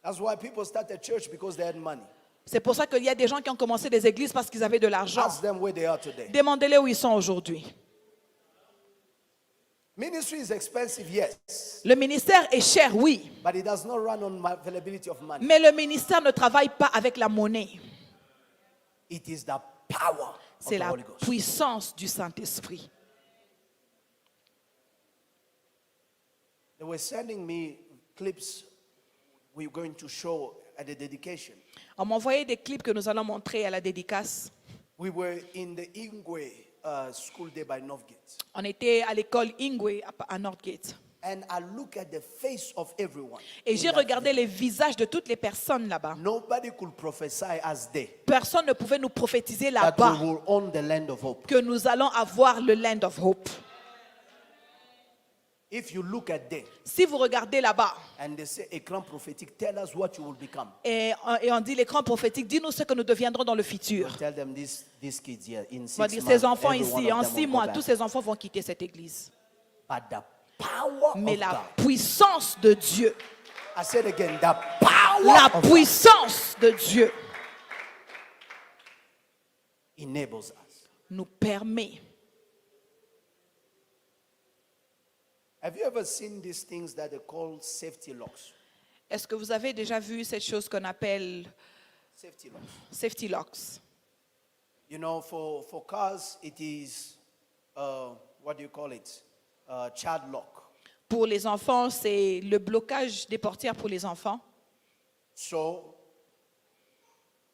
S1: That's why people start a church, because they had money.
S2: C'est pour ça qu'il y a des gens qui ont commencé des églises parce qu'ils avaient de l'argent.
S1: Ask them where they are today.
S2: Demandez-les où ils sont aujourd'hui.
S1: Ministry is expensive, yes,
S2: Le ministère est cher, oui.
S1: but it does not run on availability of money.
S2: Mais le ministère ne travaille pas avec la monnaie.
S1: It is the power of
S2: C'est
S1: the
S2: la
S1: Holy Ghost.
S2: puissance du Saint-Esprit.
S1: They were sending me clips we're going to show at the dedication.
S2: On m'a envoyé des clips que nous allons montrer à la dédicace.
S1: We were in the Ingwe school there by Northgate.
S2: On était à l'école Ingwe à Northgate.
S1: And I look at the face of everyone.
S2: Et
S1: in
S2: j'ai
S1: that
S2: regardé les visages de toutes les personnes là-bas.
S1: Nobody could prophesy as they
S2: Personne ne pouvait nous prophétiser
S1: that
S2: là-bas
S1: we will own the land of hope.
S2: que nous allons avoir le Land of Hope.
S1: If you look at them
S2: Si vous regardez là-bas
S1: and they say, écran prophétique, tell us what you will become.
S2: et on dit l'écran prophétique, dis-nous ce que nous deviendrons dans le futur.
S1: Tell them these kids here in 6
S2: On va dire,
S1: months,
S2: ces enfants
S1: every one
S2: ici,
S1: of
S2: en
S1: them
S2: 6
S1: will go
S2: mois,
S1: back.
S2: tous ces enfants vont quitter cette église.
S1: But the power
S2: Mais
S1: of
S2: la
S1: God.
S2: puissance de Dieu,
S1: I said again, the power
S2: la
S1: of God
S2: puissance de Dieu
S1: enables us.
S2: nous permet.
S1: Have you ever seen these things that they call safety locks?
S2: Est-ce que vous avez déjà vu cette chose qu'on appelle
S1: Safety locks.
S2: safety locks?
S1: You know, for cars, it is, what do you call it? Child lock.
S2: Pour les enfants, c'est le blocage des portières pour les enfants.
S1: So,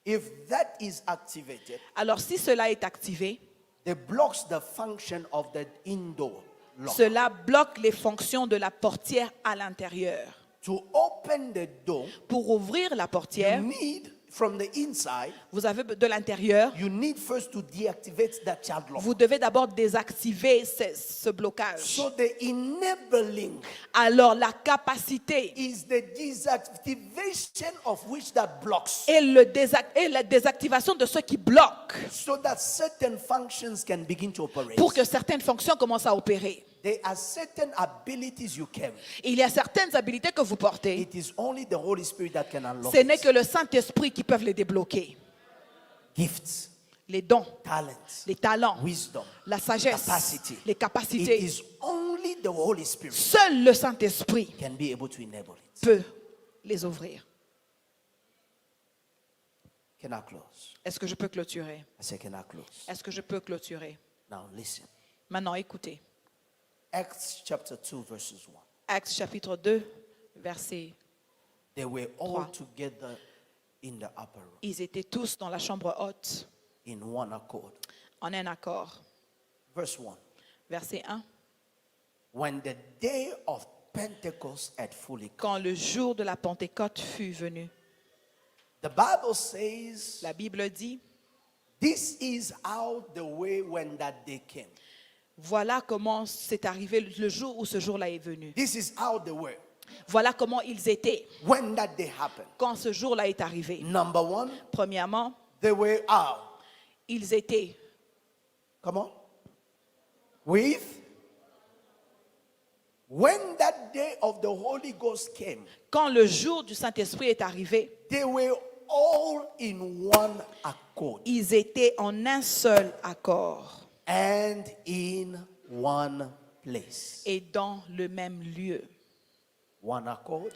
S1: if that is activated,
S2: Alors si cela est activé,
S1: it blocks the function of the indoor lock.
S2: cela bloque les fonctions de la portière à l'intérieur.
S1: To open the door,
S2: Pour ouvrir la
S1: you
S2: portière,
S1: need, from the inside,
S2: vous avez de l'intérieur,
S1: you need first to deactivate that child lock.
S2: vous devez d'abord désactiver ce blocage.
S1: So the enabling
S2: Alors la capacité
S1: is the deactivation of which that blocks,
S2: et la désactivation de ce qui bloque
S1: so that certain functions can begin to operate.
S2: pour que certaines fonctions commencent à opérer.
S1: There are certain abilities you carry.
S2: Il y a certaines habilités que vous portez.
S1: It is only the Holy Spirit that can unlock
S2: Ce n'est
S1: it.
S2: que le Saint-Esprit qui peut les débloquer.
S1: Gifts,
S2: Les dons,
S1: talents,
S2: les talents,
S1: wisdom,
S2: la sagesse,
S1: capacity.
S2: les
S1: It
S2: capacités.
S1: is only the Holy Spirit
S2: Seul le Saint-Esprit
S1: can be able to enable it.
S2: peut les ouvrir.
S1: Can I close?
S2: Est-ce que je peux clôturer?
S1: I say, can I close?
S2: Est-ce que je peux clôturer?
S1: Now listen.
S2: Maintenant, écoutez.
S1: Acts chapter 2 verses 1.
S2: Actes chapitre 2, verset.
S1: They were all
S2: 3.
S1: together in the upper room
S2: Ils étaient tous dans la chambre haute,
S1: in one accord.
S2: en un accord.
S1: Verse 1.
S2: Verset 1.
S1: When the day of Pentecost had fully come.
S2: Quand le jour de la Pentecôte fut venu,
S1: The Bible says
S2: la Bible dit,
S1: this is how the way when that day came.
S2: voilà comment c'est arrivé le jour où ce jour-là est venu.
S1: This is how they were
S2: Voilà comment ils étaient
S1: when that day happened.
S2: quand ce jour-là est arrivé.
S1: Number one,
S2: Premièrement,
S1: they were how?
S2: ils étaient
S1: Come on. With? When that day of the Holy Ghost came,
S2: quand le jour du Saint-Esprit est arrivé,
S1: they were all in one accord
S2: ils étaient en un seul accord
S1: and in one place.
S2: et dans le même lieu.
S1: One accord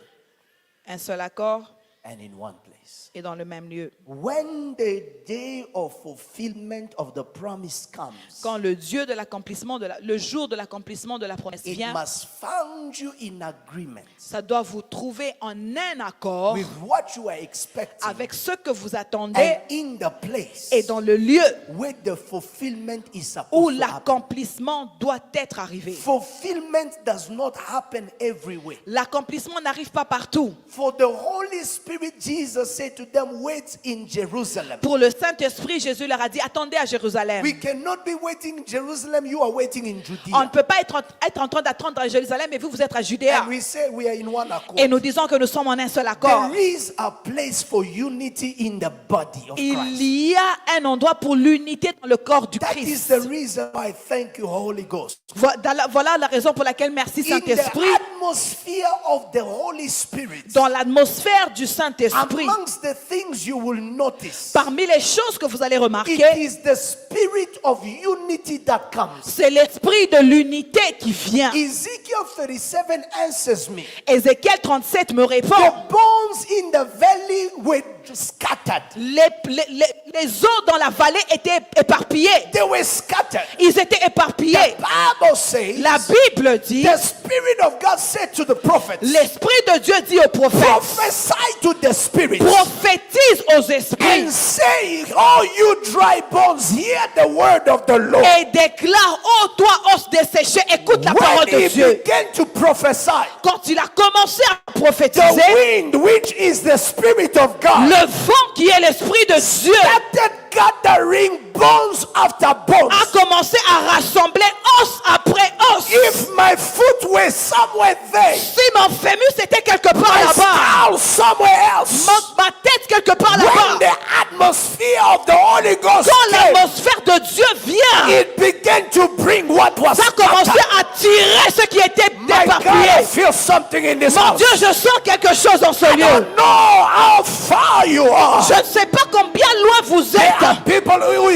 S2: Un seul accord
S1: and in one place.
S2: et dans le même lieu.
S1: When the day of fulfillment of the promise comes,
S2: Quand le Dieu de l'accomplissement le jour de l'accomplissement de la promesse
S1: it
S2: vient,
S1: must find you in agreement
S2: ça doit vous trouver en un accord
S1: with what you are expecting
S2: avec ce que vous attendez
S1: and in the place
S2: et dans le lieu
S1: where the fulfillment is
S2: où
S1: supposed to happen.
S2: l'accomplissement doit être arrivé.
S1: Fulfillment does not happen everywhere.
S2: L'accomplissement n'arrive pas partout.
S1: For the Holy Spirit, Jesus said to them, wait in Jerusalem.
S2: Pour le Saint-Esprit, Jésus leur a dit, attendez à Jérusalem.
S1: We cannot be waiting in Jerusalem, you are waiting in
S2: On ne
S1: Judea.
S2: peut pas être en train d'attendre à Jérusalem et vous êtes à Judée.
S1: And we say we are in one accord.
S2: Et nous disons que nous sommes en un seul accord.
S1: There is a place for unity in the body of
S2: Il
S1: Christ.
S2: y a un endroit pour l'unité dans le corps du
S1: That is
S2: Christ.
S1: the reason why thank you, Holy Ghost.
S2: Voilà la raison pour laquelle merci
S1: In the
S2: Saint-Esprit.
S1: atmosphere of the Holy Spirit,
S2: Dans l'atmosphère du Saint-Esprit,
S1: amongst the things you will notice,
S2: parmi les choses que vous allez
S1: it
S2: remarquer,
S1: is the spirit of unity that comes.
S2: c'est l'esprit de l'unité qui vient.
S1: Ezekiel 37 answers me.
S2: Ézéchiel 37 me répond.
S1: The bones in the valley were scattered.
S2: Les os dans la vallée étaient éparpillés.
S1: They were scattered.
S2: Ils étaient éparpillés.
S1: Bible says
S2: La Bible dit,
S1: the Spirit of God said to the prophets,
S2: l'Esprit de Dieu dit aux prophètes,
S1: prophesy to the Spirit
S2: prophétise aux esprits
S1: and say, oh you dry bones, hear the word of the Lord.
S2: et déclare, ô toi os desséché, écoute la
S1: When
S2: parole de
S1: he
S2: Dieu.
S1: began to prophesy,
S2: Quand il a commencé à
S1: the
S2: prophétiser,
S1: wind, which is the Spirit of God,
S2: le vent qui est l'Esprit de Dieu
S1: started gathering bones after bones.
S2: a commencé à rassembler os après os.
S1: If my foot were somewhere there.
S2: Si mon fémus était quelque part
S1: My
S2: là-bas,
S1: skull somewhere else.
S2: ma tête quelque part
S1: When
S2: là-bas,
S1: the atmosphere of the Holy Ghost
S2: quand
S1: came,
S2: l'atmosphère de Dieu vient,
S1: it began to bring what was
S2: ça a commencé
S1: scattered.
S2: à tirer ce qui était
S1: My God, I
S2: éparpillé.
S1: feel something in this
S2: Mon
S1: house.
S2: Dieu, je sens quelque chose dans ce
S1: I
S2: lieu.
S1: don't know how far you are.
S2: Je ne sais pas combien loin vous
S1: There are
S2: êtes.
S1: people who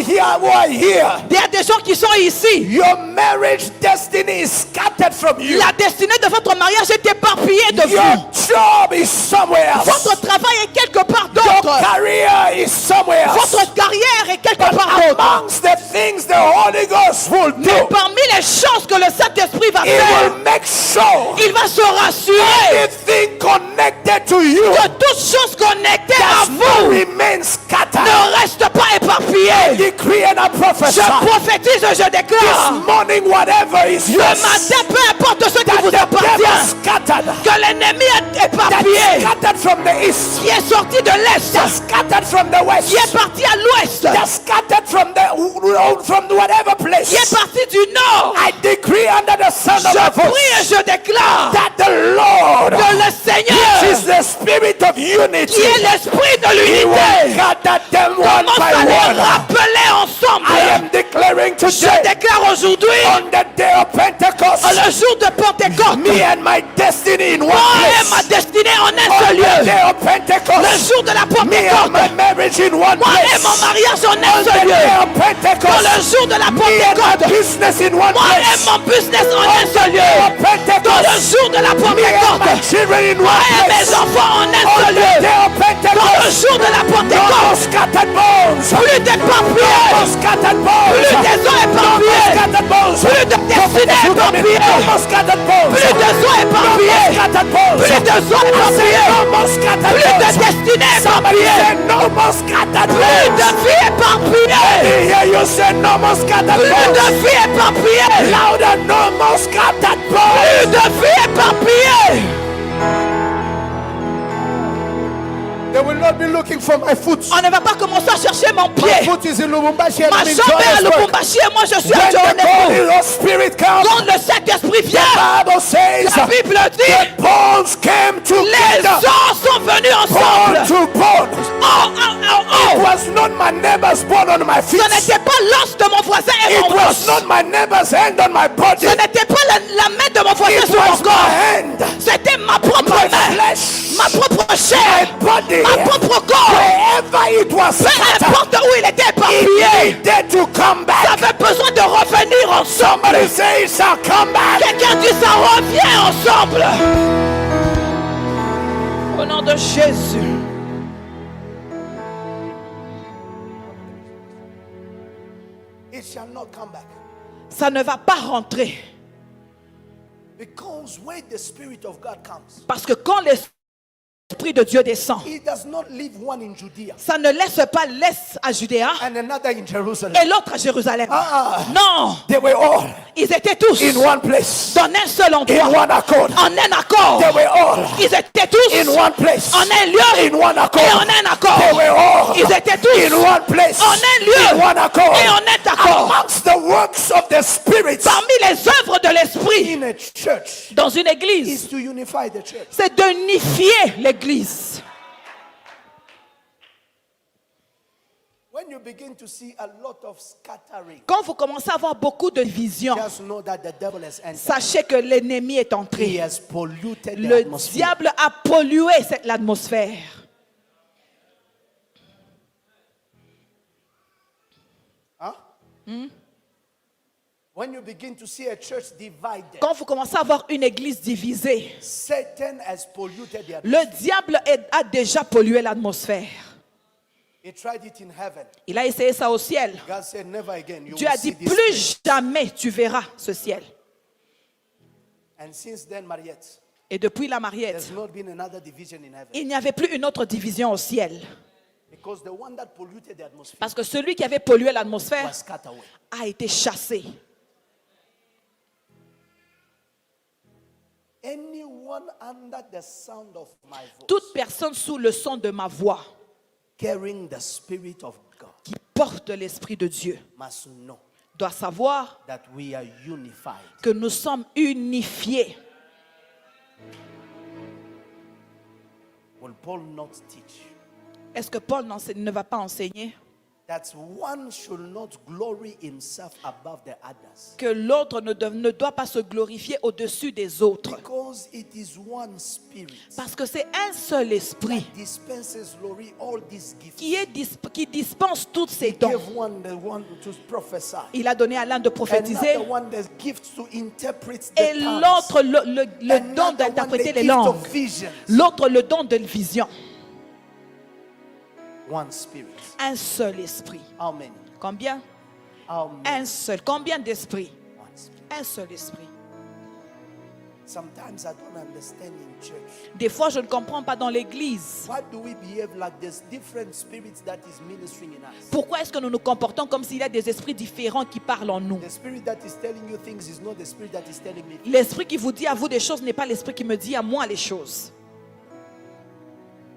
S1: are here.
S2: Il y a des gens qui sont ici.
S1: Your marriage destiny is scattered from you.
S2: La destinée de votre mariage est éparpillée de
S1: Your
S2: vous.
S1: job is somewhere else.
S2: Votre travail est quelque part
S1: Your
S2: d'autre.
S1: career is somewhere else.
S2: Votre carrière est quelque
S1: But
S2: part d'autre.
S1: amongst the things the Holy Ghost will
S2: Mais
S1: do,
S2: parmi les choses que le Saint-Esprit va
S1: He
S2: faire,
S1: will make sure
S2: il va se rassurer
S1: anything connected to you
S2: que toutes choses connectées à
S1: does not
S2: vous
S1: remain scattered.
S2: ne restent pas
S1: I
S2: éparpillées.
S1: decree and I prophesy.
S2: Je prophétise et je
S1: This
S2: déclare,
S1: morning, whatever is
S2: ce
S1: yours,
S2: matin, peu importe ce qui
S1: that
S2: vous
S1: the devil
S2: appartient,
S1: scattered,
S2: que l'ennemi est
S1: that
S2: éparpillé,
S1: scattered from the east,
S2: qui est sorti de l'Est,
S1: that scattered from the west,
S2: qui est parti à l'Ouest,
S1: that scattered from whatever place.
S2: qui est parti du Nord.
S1: I decree under the sound of
S2: Je
S1: my
S2: prie et
S1: voice
S2: je déclare
S1: that the Lord,
S2: que le
S1: which
S2: Seigneur,
S1: is the spirit of
S2: qui
S1: unity,
S2: est l'esprit de
S1: He will
S2: l'unité,
S1: gather them one
S2: commence
S1: by
S2: à les
S1: one.
S2: rappeler ensemble.
S1: I am declaring
S2: Je
S1: today,
S2: déclare aujourd'hui,
S1: on the day of Pentecost,
S2: le jour de Pentecôte,
S1: me and my destiny in one
S2: moi et ma
S1: place.
S2: destinée en un
S1: On
S2: seul
S1: the
S2: lieu.
S1: day of
S2: Le
S1: Pentecost,
S2: jour de la
S1: me and
S2: Pentecôte,
S1: my marriage in one
S2: moi et mon
S1: place.
S2: mariage en un
S1: On the
S2: seul
S1: day
S2: lieu.
S1: of
S2: Dans le
S1: Pentecost,
S2: jour de la
S1: me and my
S2: Pentecôte,
S1: business in one
S2: moi et
S1: place.
S2: mon business en un seul
S1: Of
S2: lieu. Dans le
S1: Pentecost,
S2: jour de la
S1: me and my
S2: Pentecôte,
S1: children in
S2: moi
S1: one
S2: et mes
S1: place.
S2: enfants en un
S1: On
S2: seul
S1: the
S2: lieu.
S1: day of
S2: Dans le
S1: Pentecost,
S2: jour de la
S1: no
S2: Pentecôte,
S1: scattered bones.
S2: plus d'éparpillés,
S1: No scattered bones.
S2: plus des os
S1: No
S2: éparpillés,
S1: scattered bones.
S2: plus de destinées
S1: No
S2: éparpillées,
S1: scattered bones.
S2: plus de os éparpillés,
S1: Scattered bones.
S2: plus de os
S1: I say
S2: éparpillés,
S1: no more scattered
S2: plus de
S1: bones.
S2: destinées
S1: Somebody
S2: éparpillées,
S1: say no more scattered
S2: plus de
S1: bones.
S2: vies éparpillées,
S1: I hear you say no more scattered
S2: plus de
S1: bones.
S2: vies éparpillées,
S1: Louder, no more scattered
S2: plus
S1: bones.
S2: de vies éparpillées.
S1: They will not be looking for my foot.
S2: On ne va pas commencer à chercher mon
S1: My
S2: pied.
S1: foot is in Lubumbashi and
S2: Ma
S1: I'm in
S2: jambe est à
S1: Johannesburg.
S2: Lubumbashi et moi je suis à
S1: When the
S2: Johannesburg.
S1: Holy Spirit comes,
S2: Quand le Saint-Esprit
S1: the
S2: vient,
S1: Bible says
S2: la Bible
S1: the
S2: dit,
S1: bones came
S2: les
S1: together,
S2: os sont venus
S1: bone
S2: ensemble.
S1: to bone.
S2: Oh, oh, oh,
S1: It
S2: oh.
S1: was not my neighbor's bone on my feet.
S2: Ce n'était pas l'os de mon voisin et
S1: It
S2: mon
S1: was
S2: os.
S1: not my neighbor's hand on my body.
S2: Ce n'était pas la main de mon voisin
S1: It
S2: sur mon
S1: was my
S2: corps.
S1: hand,
S2: C'était ma propre
S1: my
S2: main,
S1: flesh,
S2: ma propre
S1: my
S2: chair,
S1: body.
S2: ma propre corps.
S1: Wherever it was
S2: Peu
S1: scattered,
S2: importe où il était
S1: it
S2: éparpillé,
S1: needed to come
S2: ça
S1: back.
S2: avait besoin de revenir ensemble.
S1: Somebody say it shall come back.
S2: Quelqu'un dit ça revient ensemble. Au nom de Jésus.
S1: It shall not come back.
S2: Ça ne va pas rentrer.
S1: Because when the Spirit of God comes,
S2: Parce que quand l'Esprit de Dieu descend,
S1: He does not leave one in Judea
S2: ça ne laisse pas l'Est à Judéa
S1: and another in Jerusalem.
S2: et l'autre à Jérusalem.
S1: Ah.
S2: Non,
S1: They were all
S2: ils étaient tous
S1: in one place,
S2: dans un seul
S1: in
S2: endroit,
S1: one accord.
S2: en un accord.
S1: They were all
S2: Ils étaient tous
S1: in one place,
S2: en un lieu
S1: in one
S2: et en
S1: accord.
S2: un accord.
S1: They were all
S2: Ils étaient tous
S1: in one place,
S2: en un lieu
S1: in one accord.
S2: et en un accord.
S1: Amongst the works of the Spirit
S2: Parmi les œuvres de l'Esprit
S1: in a church
S2: dans une église,
S1: is to unify the church.
S2: c'est d'unifier l'église.
S1: When you begin to see a lot of scattering,
S2: Quand vous commencez à avoir beaucoup de divisions,
S1: just know that the devil has entered.
S2: sachez que l'ennemi est
S1: He
S2: entré.
S1: has polluted the
S2: Le
S1: atmosphere.
S2: diable a pollué l'atmosphère.
S1: Huh? When you begin to see a church divided,
S2: Quand vous commencez à avoir une église divisée,
S1: Satan has polluted the atmosphere.
S2: le diable a déjà pollué l'atmosphère.
S1: He tried it in heaven.
S2: Il a essayé ça au ciel.
S1: God said, never again. You
S2: Dieu
S1: will
S2: a
S1: see
S2: dit,
S1: this.
S2: plus jamais tu verras ce ciel.
S1: And since then, Mariette,
S2: Et depuis la Mariette,
S1: there's not been another division in heaven.
S2: il n'y avait plus une autre division au ciel.
S1: Because the one that polluted the atmosphere
S2: Parce que celui qui avait pollué l'atmosphère
S1: was scattered away.
S2: a été chassé.
S1: Anyone under the sound of my voice,
S2: Toute personne sous le son de ma voix
S1: carrying the Spirit of God,
S2: qui porte l'Esprit de Dieu
S1: must know
S2: doit savoir
S1: that we are unified
S2: que nous sommes unifiés
S1: Will Paul not teach
S2: Est-ce que Paul ne va pas enseigner
S1: that one should not glory himself above the others?
S2: que l'autre ne doit pas se glorifier au-dessus des autres?
S1: Because it is one spirit
S2: Parce que c'est un seul esprit
S1: that dispenses glory, all these gifts.
S2: qui dispense tous ces
S1: He
S2: dons.
S1: gave one the one to prophesy,
S2: Il a donné à l'un de prophétiser
S1: another one the gift to interpret the
S2: et
S1: tongues,
S2: l'autre le don
S1: another one
S2: d'interpréter
S1: the
S2: les
S1: gift
S2: langues,
S1: of visions.
S2: l'autre le don de vision.
S1: One spirit.
S2: Un seul esprit.
S1: How many?
S2: Combien?
S1: How many?
S2: Un seul. Combien d'esprits?
S1: One spirit.
S2: Un seul esprit.
S1: Sometimes I don't understand in church.
S2: Des fois, je ne comprends pas dans l'église.
S1: Why do we behave like there's different spirits that is ministering in us?
S2: Pourquoi est-ce que nous nous comportons comme s'il y a des esprits différents qui parlent en nous?
S1: The spirit that is telling you things is not the spirit that is telling me.
S2: L'esprit qui vous dit à vous des choses n'est pas l'esprit qui me dit à moi les choses.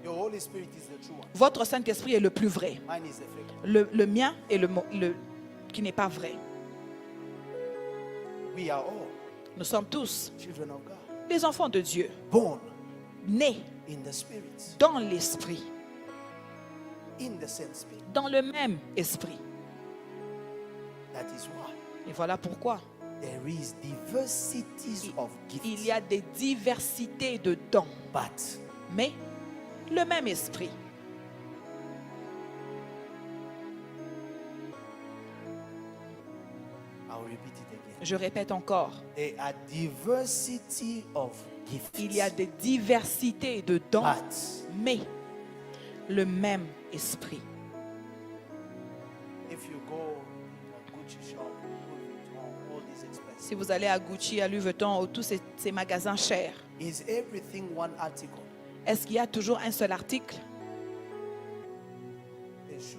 S1: Your Holy Spirit is the true one.
S2: Votre Saint-Esprit est le plus vrai.
S1: Mine is the fake one.
S2: Le mien est le qui n'est pas vrai.
S1: We are all
S2: Nous sommes tous
S1: children of God,
S2: les enfants de Dieu,
S1: born
S2: nés
S1: in the spirit,
S2: dans l'esprit,
S1: in the same spirit.
S2: dans le même esprit.
S1: That is why
S2: Et voilà pourquoi
S1: there is diversities of
S2: il
S1: gifts,
S2: y a des diversités de dons,
S1: but
S2: mais le même esprit.
S1: I'll repeat it again.
S2: Je répète encore,
S1: There are diversity of gifts,
S2: il y a des diversités de dons,
S1: but
S2: mais le même esprit.
S1: if you go in a Gucci shop, Louis Vuitton, all these expensive,
S2: Si vous allez à Gucci, à Louis Vuitton, ou tous ces magasins chers,
S1: is everything one article?
S2: est-ce qu'il y a toujours un seul article?
S1: The shoes,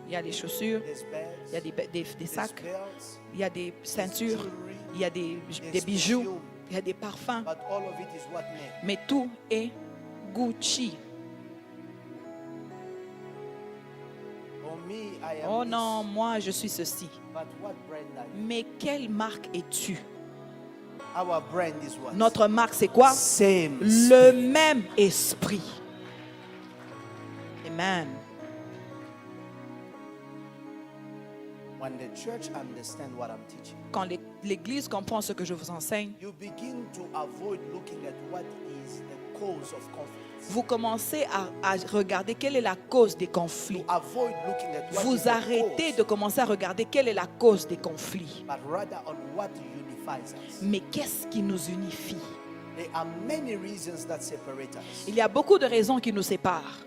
S2: Il y a des chaussures,
S1: there's
S2: il y a
S1: bags,
S2: des
S1: there's
S2: sacs,
S1: belts,
S2: il y a des ceintures,
S1: jewelry,
S2: il y a des bijoux, il y a des parfums,
S1: but all of it is what name?
S2: mais tout est Gucci.
S1: For me, I am
S2: Oh
S1: this,
S2: non, moi je suis ceci.
S1: but what brand are you?
S2: Mais quelle marque es-tu?
S1: Our brand is what?
S2: Notre marque c'est quoi?
S1: Same
S2: Le même esprit. Amen.
S1: When the church understands what I'm teaching,
S2: Quand l'Église comprend ce que je vous enseigne,
S1: you begin to avoid looking at what is the cause of conflict.
S2: vous commencez à regarder quelle est la cause des conflits.
S1: Avoid looking at what is
S2: Vous
S1: the
S2: arrêtez
S1: cause,
S2: de commencer à regarder quelle est la cause des conflits.
S1: but rather on what unifies us.
S2: Mais qu'est-ce qui nous unifie?
S1: There are many reasons that separate us.
S2: Il y a beaucoup de raisons qui nous séparent.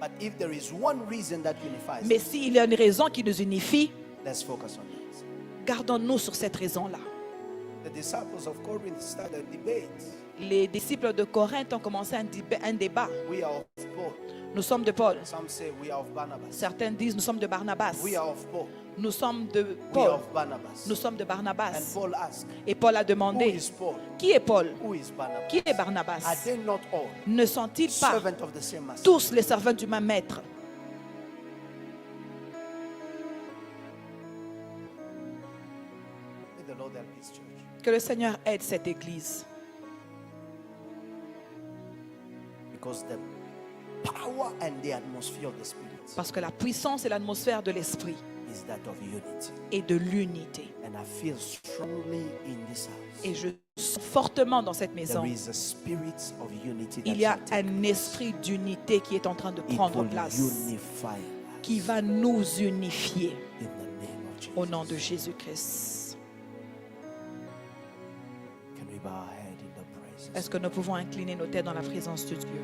S1: But if there is one reason that unifies
S2: Mais
S1: us,
S2: s'il y a une raison qui nous unifie,
S1: let's focus on it.
S2: gardons-nous sur cette raison-là.
S1: The disciples of Corinth started a debate.
S2: Les disciples de Corinthe ont commencé un débat.
S1: We are of Paul.
S2: Nous sommes de Paul.
S1: Some say we are of Barnabas.
S2: Certains disent nous sommes de Barnabas.
S1: We are of Paul.
S2: Nous sommes de
S1: We are
S2: Paul.
S1: of Barnabas.
S2: Nous sommes de
S1: And
S2: Barnabas.
S1: Paul asked,
S2: Et Paul a
S1: who
S2: demandé,
S1: is Paul?
S2: qui est Paul?
S1: Who is Barnabas?
S2: Qui est
S1: Are
S2: Barnabas?
S1: they not all
S2: Ne sont-ils pas
S1: servants of the same master?
S2: tous les servants du même maître?
S1: May the Lord help his church.
S2: Que le Seigneur aide cette église.
S1: Because the power and the atmosphere of the Spirit
S2: Parce que la puissance et l'atmosphère de l'esprit
S1: is that of unity.
S2: est de l'unité.
S1: And I feel strongly in this house.
S2: Et je sens fortement dans cette maison,
S1: There is a spirit of unity that
S2: il y a
S1: shall take
S2: un esprit d'unité qui est en train de
S1: It
S2: prendre
S1: will
S2: place,
S1: unify
S2: qui
S1: us
S2: va nous unifier
S1: in the name of Jesus.
S2: au nom de Jésus-Christ.
S1: Can we bow our head in the presence?
S2: Est-ce que nous pouvons incliner nos têtes dans la présence de Dieu?